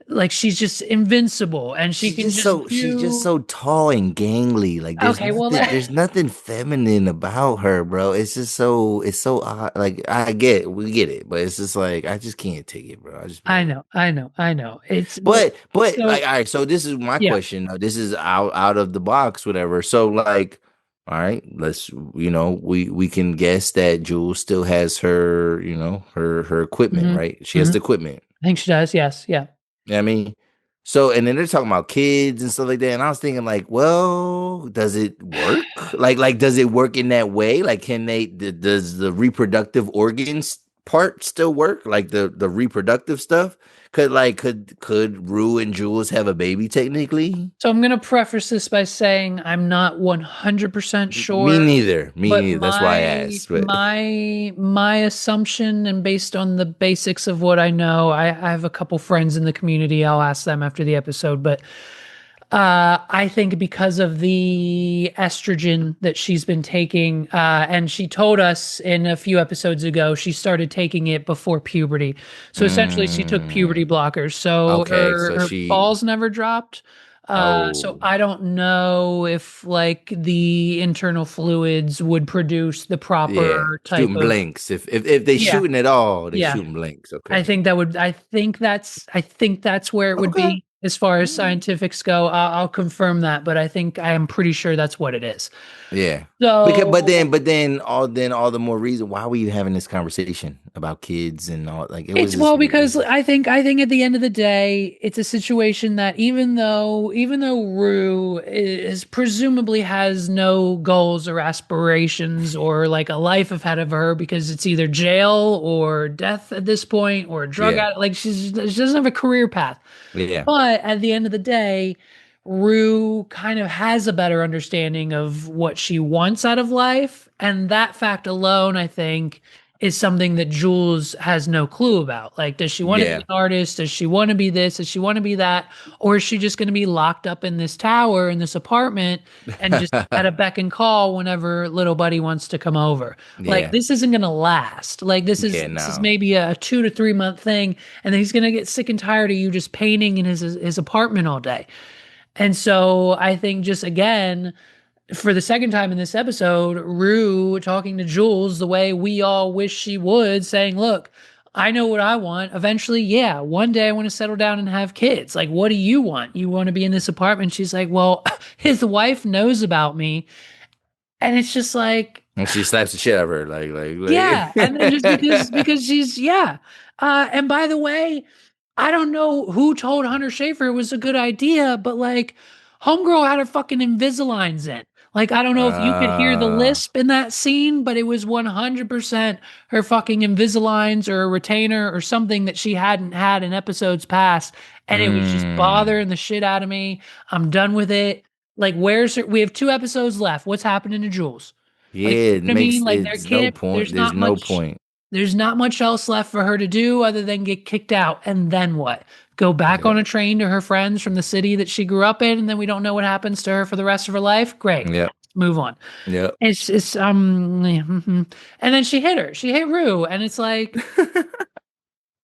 like she's just invincible and she can just She's just do. so tall and gangly. Like, Okay, well there's nothing feminine about her, bro. It's so odd. Like, we get it, but it's just like I just can't take it, bro. I just be I like, know, I know, I know. It's but like, so all right, so this is my yeah. question. This is out of the box, whatever. So like, all right, let's, we can guess that Jules still has her, her equipment, Hmm. right? She has Hmm. the equipment. I think she does. Yes, yeah. You know what I mean? So, and then they're talking about kids and stuff like that. And I was thinking, like, well, does it work? Does it work in that way? Like, does the reproductive organs part still work? Like the reproductive stuff? Could Rue and Jules have a baby technically? So I'm going to preface this by saying I'm not 100% Me sure, neither. Me but neither. That's why I asked. But my assumption and based on the basics of what I know, I have a couple friends in the community. I'll ask them after the episode, but I think because of the estrogen that she's been taking, and she told us in a few episodes ago, she started taking it before puberty. So essentially, she took puberty Mm, blockers. So okay, her so her she, balls never dropped. So oh I don't know if like the internal fluids would produce the yeah, proper type shooting of. blanks. If they Yeah, shooting at all, they yeah. shooting blanks. I Okay, think that would, I think that's where it would okay. be as far as Mm. scientifics go. I'll confirm that, but I am pretty sure that's what it is. Yeah. Because So then all the more reason why are we even having this conversation about kids and all like it was it's, just well, because weird. I think at the end of the day, it's a situation that even though Rue is presumably has no goals or aspirations or like a life ahead of her because it's either jail or death at this point or a drug Yeah. addict, like she doesn't have a career path. Yeah. But at the end of the day, Rue kind of has a better understanding of what she wants out of life. And that fact alone, I think, is something that Jules has no clue about. Like, does she want to be Yeah. an artist? Does she want to be this? Does she want to be that? Or is she just going to be locked up in this tower, in this apartment, and just at a beck and call whenever little buddy wants to come over? Like, Yeah. this isn't going to last. Like, Yeah, this is no. maybe a 2 to 3 month thing, and then he's going to get sick and tired of you just painting in his apartment all day. And so I think just again, for the second time in this episode, Rue talking to Jules the way we all wish she would, saying, "Look, I know what I want. Eventually, yeah, one day I want to settle down and have kids. Like, what do you want? You want to be in this apartment?" She's like, "Well, his wife knows about me." And it's just like, And she slaps the shit out of her, yeah. And then just because like she's, yeah. And by the way, I don't know who told Hunter Schafer it was a good idea, but like Homegirl had her fucking Invisaligns in. Like, I don't know if you could hear the uh lisp in that scene, but it was 100% her fucking Invisaligns or a retainer or something that she hadn't had in episodes past. And it was just mm, bothering the shit out of me. I'm done with it. Like, where's her? We have 2 episodes left. What's happening to Jules? yeah, Like, it you know what I mean? makes Like, there it's no can't, point. There's no point. there's not much else left for her to do other than get kicked out. And then what? Go back Yep. on a train to her friends from the city that she grew up in, and then we don't know what happens to her for the rest of her life? Great. Yep. Move on. Yep. It's yeah, and then she hit her. She hit Rue, and it's like,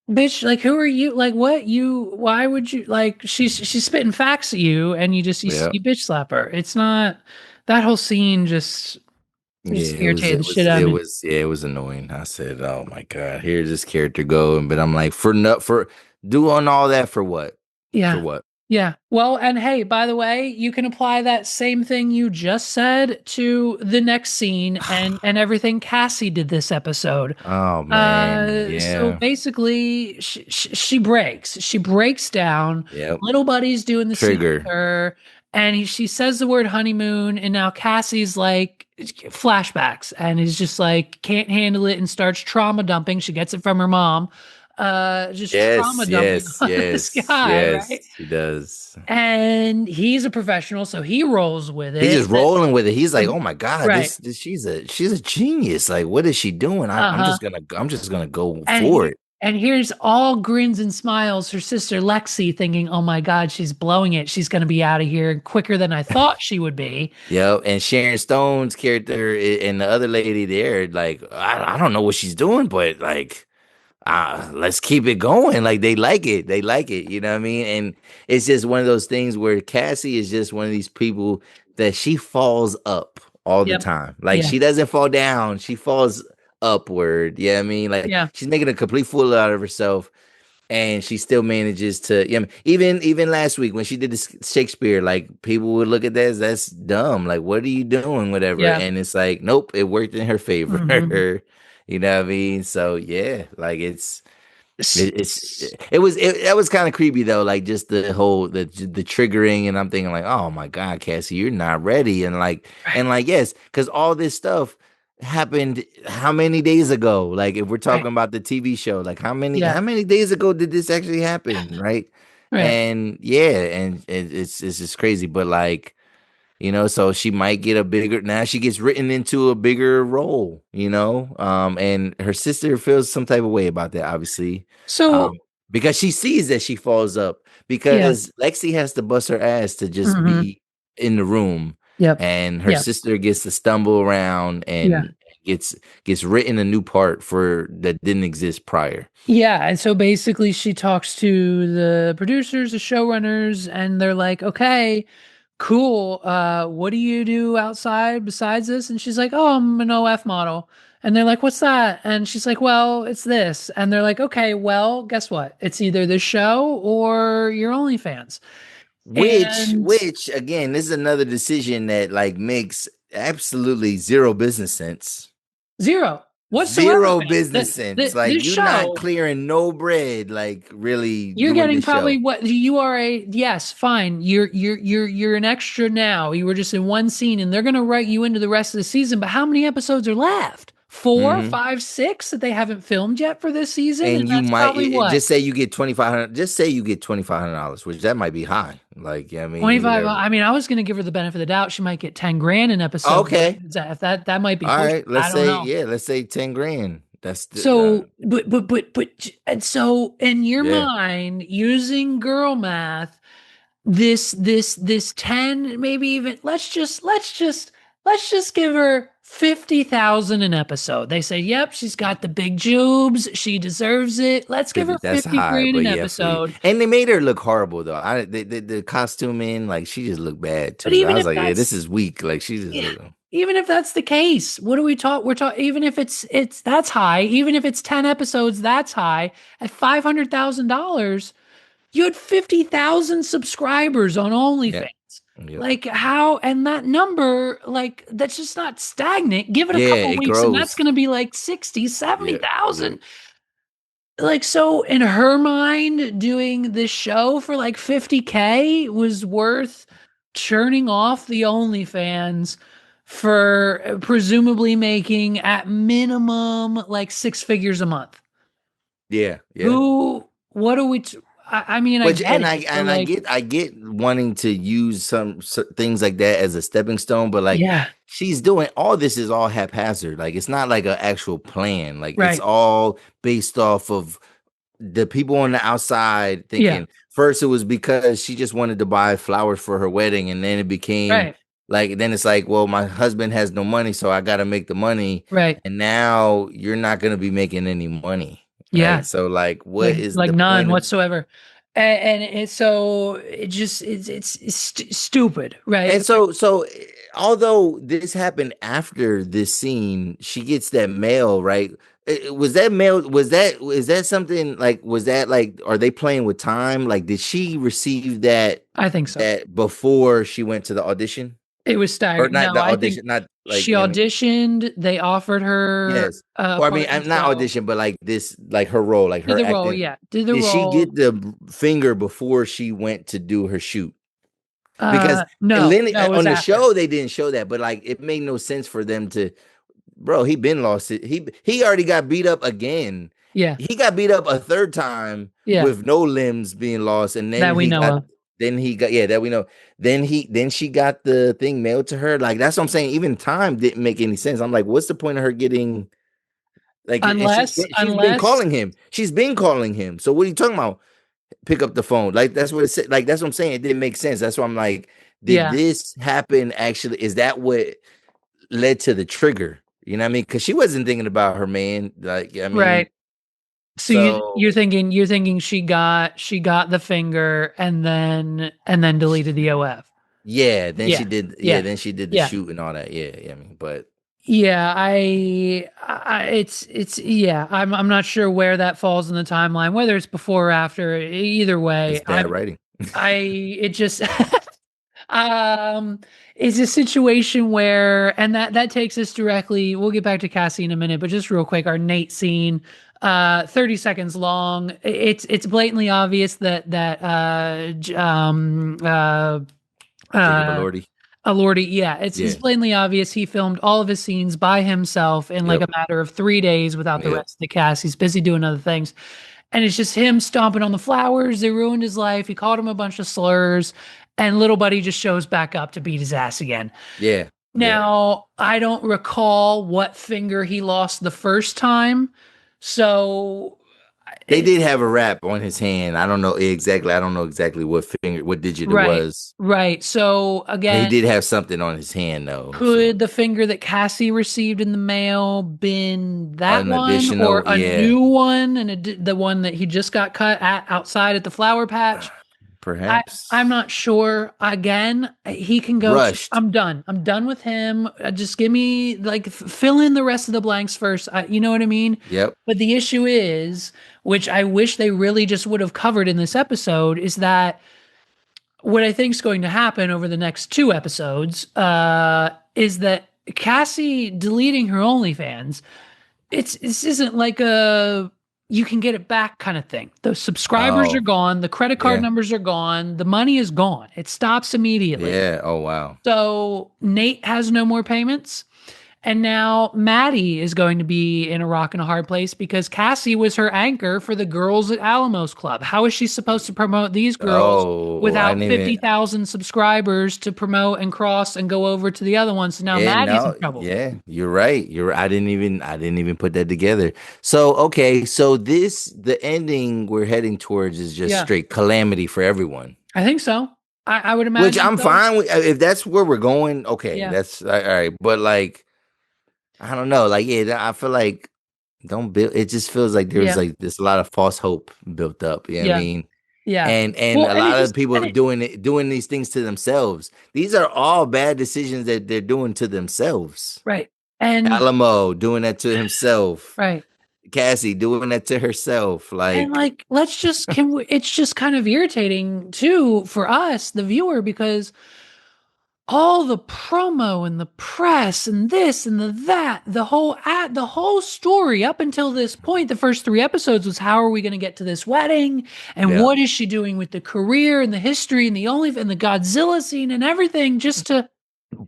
bitch, like who are you? Like what? Why would you like she's spitting facts at you and Yep. you bitch slap her. It's not that whole scene just Yeah, irritated the shit out of me. it was annoying. I said, "Oh my god, here's this character going," but I'm like, for no, for doing all that for what? For Yeah. what? Yeah. Well, and hey, by the way, you can apply that same thing you just said to the next scene and everything Cassie did this episode. Oh man, So yeah, basically, she breaks. She breaks down. yep. Little Buddy's doing the scene with Trigger. her, and she says the word honeymoon, and now Cassie's like flashbacks, and is just like can't handle it and starts trauma dumping. She gets it from her mom. Just trauma Yes, dumping yes, on this yes, guy, right? yes. He does. And he's a professional, so he rolls with He's it. just rolling with it. He's like, "Oh my god, Right. she's a genius. Like, what is she doing? Uh-huh. I'm just gonna go And for here it." and here's all grins and smiles her sister Lexi thinking, "Oh my God, she's blowing it. She's going to be out of here quicker than I thought she would be." Yep, and Sharon Stone's character and the other lady there, like, I don't know what she's doing, but like, let's keep it going. Like they like it. They like it. You know what I mean? And it's just one of those things where Cassie is just one of these people that she falls up all the Yep. time. Like Yeah. she doesn't fall down. She falls upward. Yeah, I mean, like Yeah. she's making a complete fool out of herself. And she still manages to, yeah, even last week when she did this Shakespeare, like people would look at that as that's dumb. Like, what are you doing? Whatever. Yeah. And it's like, nope, it worked in her favor. Mhm. You know what I mean? So yeah, like S- it's s- that was kind of creepy though, like just the whole the triggering, and I'm thinking like, oh my god, Cassie, you're not ready, Right. and like yes, because all this stuff happened how many days ago? Like if we're Right. talking about the TV show, like Yeah. how many days ago did this actually happen, right? Right. And yeah, and it's just crazy, but like so she might get a bigger now she gets written into a bigger role, and her sister feels some type of way about that, obviously. So um because she sees that she falls up Yeah. because Lexi has to bust her ass to just Hmm. be in the room, Yep. and her Yeah. sister gets to stumble around Yeah. and gets gets written a new part for that didn't exist prior. Yeah, and so basically she talks to the producers, the showrunners, and they're like, "Okay, cool. What do you do outside besides this?" And she's like, "Oh, I'm an OF model." And they're like, "What's that?" And she's like, "Well, it's this." And they're like, "Okay, well, guess what? It's either this show or your OnlyFans." And Which again, this is another decision that like makes absolutely zero business sense. zero whatsoever, Zero man. business sense. This Like you're not show, clearing no bread, like really you're doing getting this probably show. what you are a yes, fine. You're an extra now. You were just in one scene and they're gonna write you into the rest of the season, but how many episodes are left? Four, Hmm. five, six that they haven't filmed yet for this season? And And you that's might probably what? just say you get $2,500. Just say you get $2,500, which that might be high. Like I mean, 25. whatever. I mean, I was gonna give her the benefit of the doubt. She might get 10 grand an episode, but Okay, if that might be all pushing. right. Let's I don't say know. yeah. Let's say 10 grand. That's So, and so in your yeah. mind, using girl math, this 10, maybe even let's just give her 50,000 an episode. They say, "Yep, she's got the big jubes. She deserves it. Let's give 50, her that's 50 high, grand but an yeah, for episode." and they made her look horrible though. The costuming, like she just looked bad But too. I even was if like, yeah, that's this is weak. Like she just yeah, looked. even if that's the case, what do we talk? We're talking, even if it's that's high, even if it's 10 episodes, that's high. At $500,000, you had 50,000 subscribers on Yeah, OnlyFans. yeah, Like how, and that number, like that's just not stagnant. Give it a yeah. couple It weeks and that's grows. going to be like 60, Yeah, yeah, 70,000. Like, so in her mind, doing this show for like 50K was worth churning off the OnlyFans for presumably making at minimum like six figures a month. yeah, yeah. Who, what are we, I mean, I Which get it, but like, I get wanting to use some things like that as a stepping stone, but like yeah, she's doing all this is all haphazard. Like it's not like an actual plan. Like it's right. all based off of the people on the outside Yeah, thinking first it was because she just wanted to buy flowers for her wedding, and then it became right, like then it's like, well, my husband has no money, so I got to make the money, right. and now you're not going to be making any money, Yeah, right? So like, what is like the none point of? whatsoever. And it's so it just it's stupid, right? And although this happened after this scene, she gets that mail, right? Was that mail? Was that something like? Was that like? Are they playing with time? Like, did she receive I think so. that before she went to the audition, It was or staggering. not No, the I think audition? Not like she I mean, auditioned. They offered her yes, a or I mean, part in the I'm not show. audition, but like this, like her role, like Did her the role, acting. yeah. Did the Did she role. get the finger before she went to do her shoot? Because No, Lenny no, it was on the after. show they didn't show that, but like it made no sense for them to. Bro, he been lost it. He already got beat up again. Yeah, He got beat up a third time yeah. with no limbs being lost, and That we know of. then he got yeah that we know. Then she got the thing mailed to her. Like that's what I'm saying. Even time didn't make any sense. I'm like, what's the point of her getting like? And she's been Unless, calling him. She's been calling him. So what are you talking about? Pick up the phone. Like that's what it said. Like that's what I'm saying. It didn't make sense. That's why I'm like, did yeah, this happen actually? Is that what led to the trigger? You know what I mean? Because she wasn't thinking about her man. Like I mean, right. So you're so thinking she got the finger and then deleted the OF. yeah. Then she Yeah, did. Yeah. yeah, Then she did the yeah. shoot and all that. Yeah. Yeah. I mean, but Yeah, it's yeah. I'm not sure where that falls in the timeline, whether it's before or after. Either it's way, bad writing. I it just um it's a situation where, and that takes us directly. We'll get back to Cassie in a minute, but just real quick, our Nate scene, 30 seconds long. It's blatantly obvious that Jacob uh Elordi. Lordy, yeah, it's Yeah. blatantly obvious he filmed all of his scenes by himself in like Yep. a matter of 3 days without the Yep. rest of the cast. He's busy doing other things. And it's just him stomping on the flowers. They ruined his life. He called him a bunch of slurs. And little buddy just shows back up to beat his ass again. Yeah. Yeah. Now, I don't recall what finger he lost the first time. So They did have a wrap on his hand. I don't know exactly. I don't know exactly what finger, what digit it Right. was. Right. So But he again, did have something on his hand though. So could the finger that Cassie received in the mail been that an one or additional, a yeah, new one and the one that he just got cut at outside at the flower patch? I'm perhaps not sure. Again, he can go. rushed. I'm done. I'm done with him. Just give me like fill in the rest of the blanks first. You know what I mean? Yep. But the issue is, which I wish they really just would have covered in this episode, is that what I think is going to happen over the next two episodes is that Cassie deleting her OnlyFans. This isn't like a you can get it back kind of thing. The subscribers are Oh, gone, the credit card yeah. numbers are gone, the money is gone. It stops immediately. Yeah. Oh, wow. So Nate has no more payments. And now Maddy is going to be in a rock and a hard place because Cassie was her anchor for the girls at Alamo's Club. How is she supposed to promote these girls Oh, I without didn't even. 50,000 subscribers to promote and cross and go over to the other ones? So now Yeah, Maddy's in no, trouble. yeah, you're right. I didn't even put that together. So, okay, so the ending we're heading towards is just Yeah, straight calamity for everyone, I think so. I would which imagine I'm so. fine with. If that's where we're going, okay, Yeah, that's all right. But like, I don't know, like, yeah, I feel like don't build. It just feels like there's yeah, like there's a lot of false hope built up. You know what I yeah, mean? yeah. And Well, a and it lot of just, and people it, doing these things to themselves. These are all bad decisions that they're doing to themselves. right. And, Alamo doing that to himself. right. Cassie doing that to herself. And Like, like, it's just kind of irritating too for us, the viewer, because all the promo and the press and this and the whole story up until this point, the first three episodes was how are we going to get to this wedding and yeah. what is she doing with the career and the history and the only and the Godzilla scene and everything just to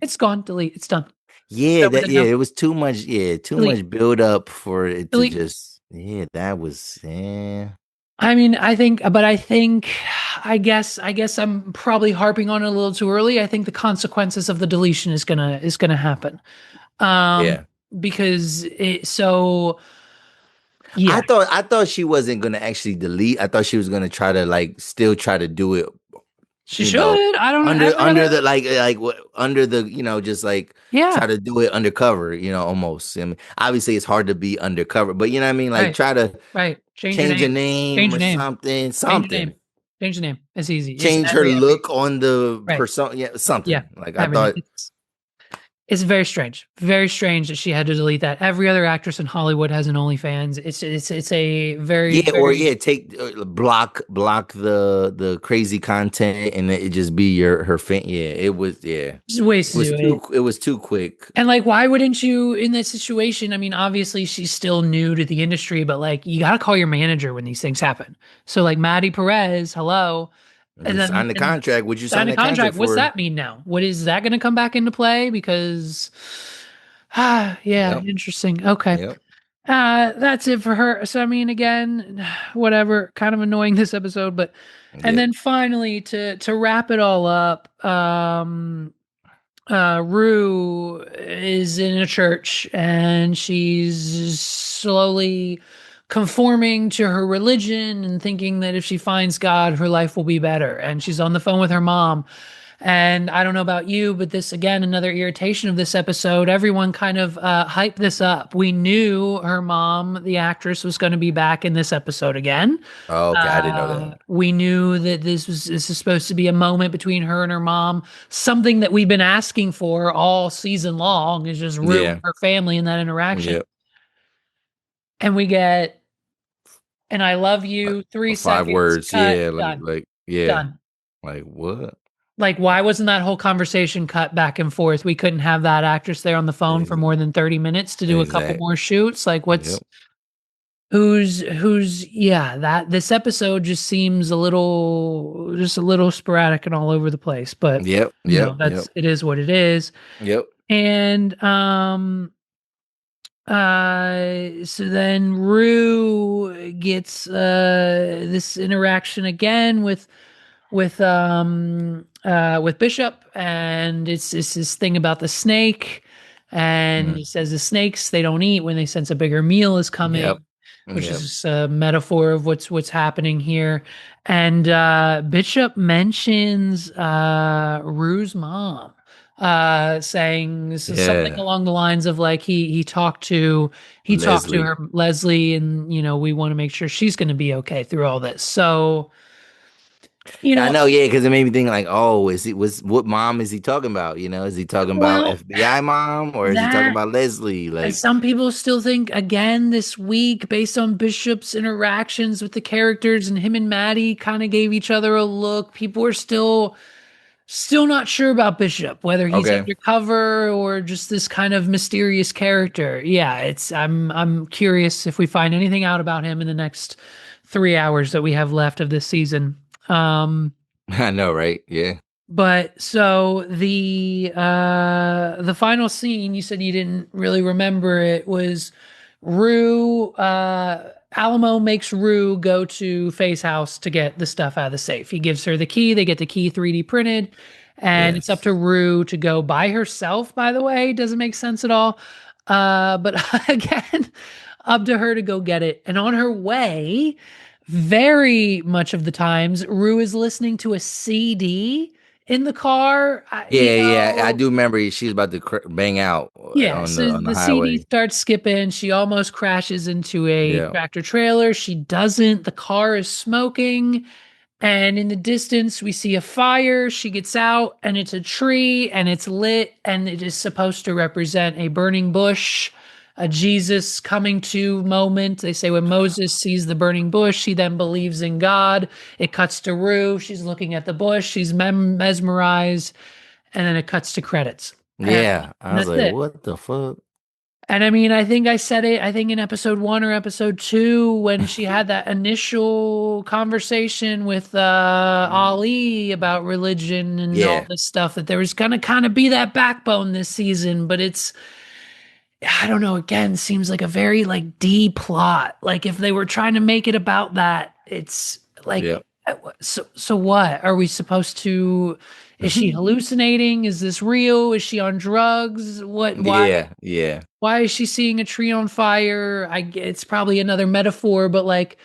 it's gone, delete, it's done. It's Yeah, over that there yeah, now. it was too much, yeah, too Delete, much build up for it to delete. just yeah, that was yeah. I mean, I guess I'm probably harping on it a little too early. I think the consequences of the deletion is gonna happen. Um, Yeah. because yeah, I thought she wasn't gonna actually delete. I thought she was gonna try to like still try to do it, she you know, should. I don't know every under other. the like what under the just like try Yeah, to do it undercover, almost. I mean, obviously it's hard to be undercover, but you know what I mean? Like right, try to right. Change your change a name. name Change or your name. something, Change your name. something. Change your name. It's easy. It's Change her every look on the right. person, yeah, Yeah, something. Like I everything. thought, It's very strange that she had to delete that. Every other actress in Hollywood has an OnlyFans. It's a yeah, or very yeah, take block the crazy content and it just be her fan. Yeah, just ways it to was do it. too quick. And like, why wouldn't you in that situation? I mean, obviously she's still new to the industry, but like, you got to call your manager when these things happen. So like, Maddy Perez, hello, and Just then sign the and contract. Would you sign sign a that contract contract. What's for? that mean now? What is that going to come back into play? Because, yeah, Yep, interesting. Okay. yep. That's it for her. So I mean, again, whatever. Kind of annoying this episode, but and Yep. then finally to wrap it all up, Rue is in a church and she's slowly conforming to her religion and thinking that if she finds God, her life will be better. And she's on the phone with her mom. And I don't know about you, but this again, another irritation of this episode. Everyone kind of hyped this up. We knew her mom, the actress, was going to be back in this episode again. Oh, okay, I didn't know that. We knew that this is supposed to be a moment between her and her mom, something that we've been asking for all season long is just Rue and Yeah, her family in that interaction. yep. And we get and I love you, three 5 words. seconds, cut, Yeah, done, yeah, done. like what? Like, why wasn't that whole conversation cut back and forth? We couldn't have that actress there on the phone for Ex- more than 30 minutes to do a couple Exact. more shoots. Like, Yep. yeah, that this episode just seems just a little sporadic and all over the place. But Yep. Yep. Yep. it is what it is. Yep. And so then Rue gets this interaction again with Bishop, and it's this thing about the snake, and Mm. he says the snakes they don't eat when they sense a bigger meal is Yep. coming. which Yep. is a metaphor of what's happening here. And Bishop mentions Rue's mom, saying this is something Yeah. along the lines of like he talked to Leslie. her Leslie, and we want to make sure she's going to be okay through all this. So you I know, know, yeah, because it made me think like, oh, what mom is he talking about? Is he talking about well, FBI mom or is he talking that about Leslie? and Like, some people still think again this week, based on Bishop's interactions with the characters and him and Maddy kind of gave each other a look. People are still not sure about Bishop, whether he's okay. undercover or just this kind of mysterious character. Yeah, I'm curious if we find anything out about him in the next 3 hours that we have left of this season. Um, I know, right? Yeah. but so the final scene, you said you didn't really remember it, was Rue Alamo makes Rue go to Faye's house to get the stuff out of the safe. He gives her the key, they get the key 3D printed, and it's up Yes. to Rue to go by herself, by the way. Doesn't make sense at all. But again, up to her to go get it. And on her way, very much of the times, Rue is listening to a CD in the car. Yeah, yeah. I do remember she's about to bang out Yeah, on so the the CD highway. starts skipping. She almost crashes into a Yeah. tractor trailer. She doesn't. The car is smoking. And in the distance, we see a fire. She gets out, and it's a tree, and it's lit, and it is supposed to represent a burning bush, a Jesus coming to moment. They say when Moses sees the burning bush, he then believes in God. It cuts to Rue. She's looking at the bush. She's mesmerized, and then it cuts to credits. And Yeah. I was that's like, it. what the fuck? And I mean, I think I said it, I think in episode 1 or episode 2, when she had that initial conversation with Ali about religion and all Yeah. this stuff, that there was going to kind of be that backbone this season. But I don't know, again, seems like a very like D plot. Like if they were trying to make it about that, it's Yeah. like, so what? Are we supposed to, is she hallucinating? Is this real? Is she on drugs? Yeah. Yeah. Why is she seeing a tree on fire? It's probably another metaphor, but like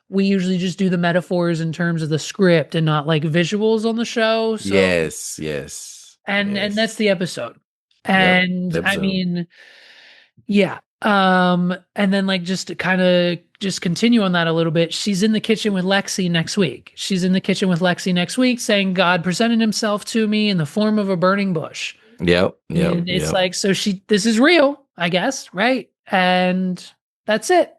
we usually just do the metaphors in terms of the script and not like visuals on the show. So Yes. Yes. and Yes. that's the episode. Yep. And I Episode. mean, yeah. And then like just to kind of just continue on that a little bit, she's in the kitchen with Lexi next week. She's in the kitchen with Lexi next week saying God presented himself to me in the form of a burning bush. Yep. Yep. And it's Yep. like, so this is real, I guess, right? And that's it.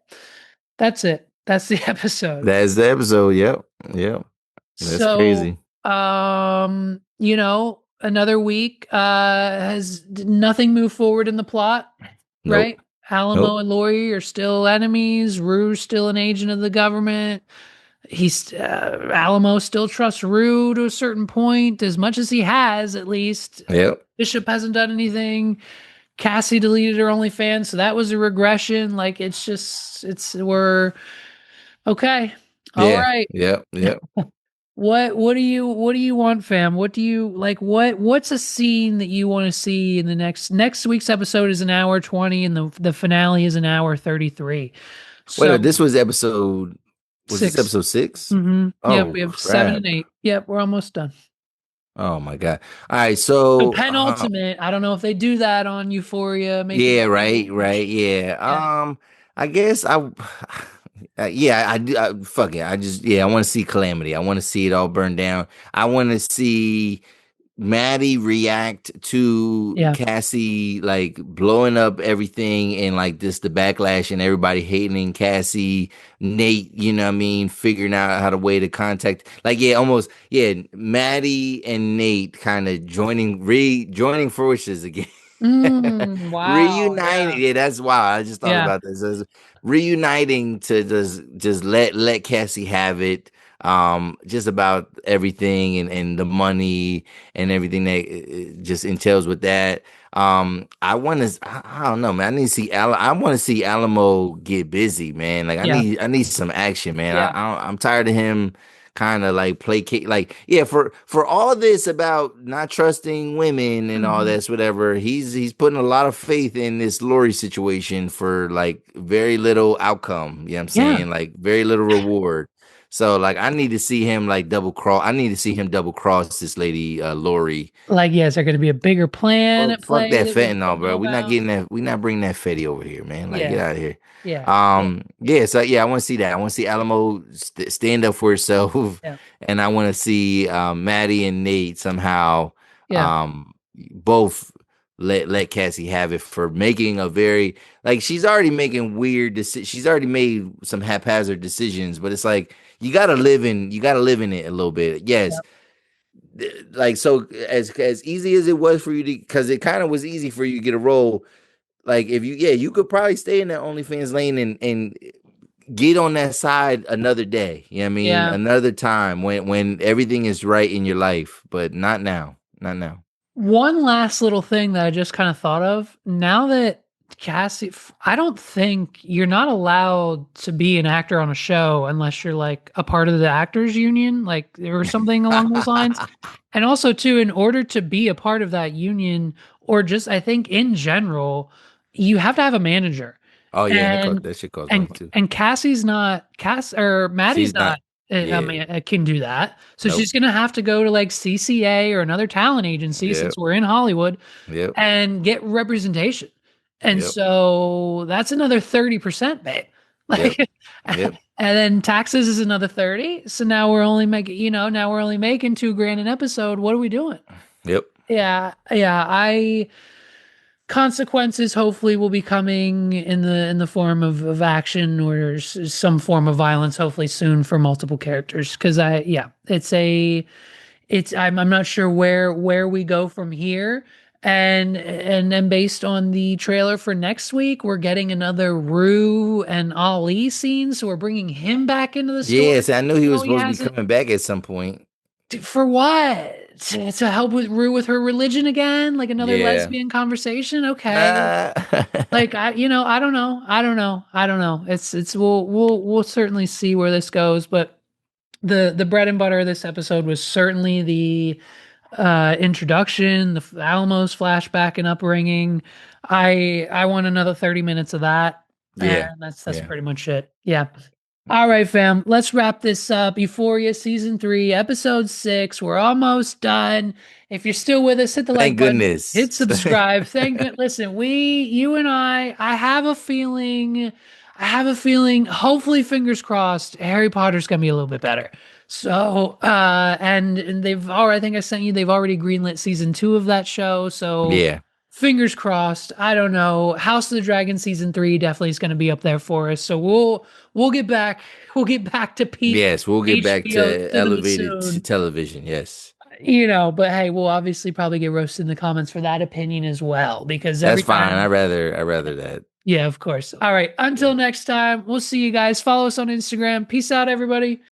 That's it. That's the episode. That's the episode. Yep. Yep. That's So, crazy. another week has nothing moved forward in the plot, right? Nope. Alamo Nope. and Lori are still enemies. Rue's still an agent of the government. Alamo still trusts Rue to a certain point, as much as he has, at least. Yep. Bishop hasn't done anything. Cassie deleted her OnlyFans, so that was a regression. Like we're okay. All Yeah. right. Yep. Yep. What do you want, fam? What do you like? What's a scene that you want to see in the next week's episode is an hour 20 and the finale is an hour 33. Wait, So this was episode. Was this 6. episode 6? Mm-hmm. Yep, Oh we have 7 crap! and 8. Yep, we're almost done. Oh my god! All right, So so penultimate. I don't know if they do that on Euphoria, making yeah, it right, right, huge. yeah. Yeah. I guess yeah, I do. Fuck it. I want to see Calamity. I want to see it all burn down. I want to see Maddy react to Yeah. Cassie like blowing up everything and like this the backlash and everybody hating Cassie, Nate, you know what I mean, figuring out how to way to contact like yeah, almost yeah, Maddy and Nate kind of joining forces again. Wow. Reuniting. Yeah. Yeah, that's wild. I just thought Yeah. about this. Reuniting to just let Cassie have it. Just about everything and the money and everything that it just entails with that. I don't know, man. I need to see I want to see Alamo get busy, man. Like Yeah. I need some action, man. Yeah. I'm tired of him kind of like placate, like, yeah, for all this about not trusting women and all Mhm. this, whatever, he's putting a lot of faith in this Lori situation for like very little outcome. You know what I'm Yeah. saying? Like very little reward. So like I need to see him like double cross. I need to see him double cross this lady Lori. Like, yes, there going to be a bigger plan at Fuck play that that we just fentanyl, don't know bro. We're not about? getting that. We're not bringing that fetty over here, man. Like, get Yeah. out of here. Yeah. Yeah. Yeah. So yeah, I want to see that. I want to see Alamo stand up for herself, Yeah. and I want to see Maddie and Nate somehow Yeah. um both let Cassie have it for making a very like she's already making weird decisions. She's already made some haphazard decisions, but it's like you gotta live in it a little bit. Yeah. Yes, like so as easy as it was for you to because it kind of was easy for you to get a role like if you yeah you could probably stay in that OnlyFans lane and get on that side another day, you know what I mean, Yeah. another time when everything is right in your life, but not now, not now. One last little thing that I just kind of thought of now that Cassie, I don't think you're not allowed to be an actor on a show unless you're like a part of the actors union, like or something along those lines. And also, too, in order to be a part of that union, or just I think in general, you have to have a manager. Oh yeah, and And that shit costs money too. Cassie's not or Maddie's She's not not. Yeah. can do that. So Nope. she's gonna have to go to like CCA or another talent agency since Yep. we're in Hollywood Yep. and get representation. And Yep. so that's another 30%, babe. Yep. Like, and Yep. then taxes is another 30. So now we're only making, now we're only making 2 grand an episode. What are we doing? Yep. Yeah. Yeah. Consequences hopefully will be coming in the form of action or some form of violence, hopefully soon for multiple characters. Cause I'm not sure where we go from here. And then based on the trailer for next week, we're getting another Rue and Ali scene, so we're bringing him back into the story. Yes, I knew he No, was he supposed to be hasn't. coming back at some point. For what? To help with Rue with her religion again, like another Yeah. lesbian conversation. Okay, Nah. like I don't know, I don't know. It's we'll certainly see where this goes, but the bread and butter of this episode was certainly the introduction, the Alamos flashback and upbringing. I want another 30 minutes of that, and Yeah. that's Yeah. pretty much it. Yeah. All right, fam. Let's wrap this up. Euphoria season 3, episode 6. We're almost done. If you're still with us, hit the like Thank button, goodness. hit subscribe. Thank you. Listen, you and I have a feeling, hopefully, fingers crossed, Harry Potter's gonna be a little bit better. So, and they've already, I think I sent you, they've already greenlit season 2 of that show. So, Yeah. fingers crossed. I don't know. House of the Dragon season 3 definitely is going to be up there for us. So we'll get back to peak Yes, we'll get back HBO to cinema elevated soon. television. Yes. But hey, we'll obviously probably get roasted in the comments for that opinion as well because That's every fine. time. I rather that. Yeah, of course. All right. Until next time, we'll see you guys. Follow us on Instagram. Peace out, everybody.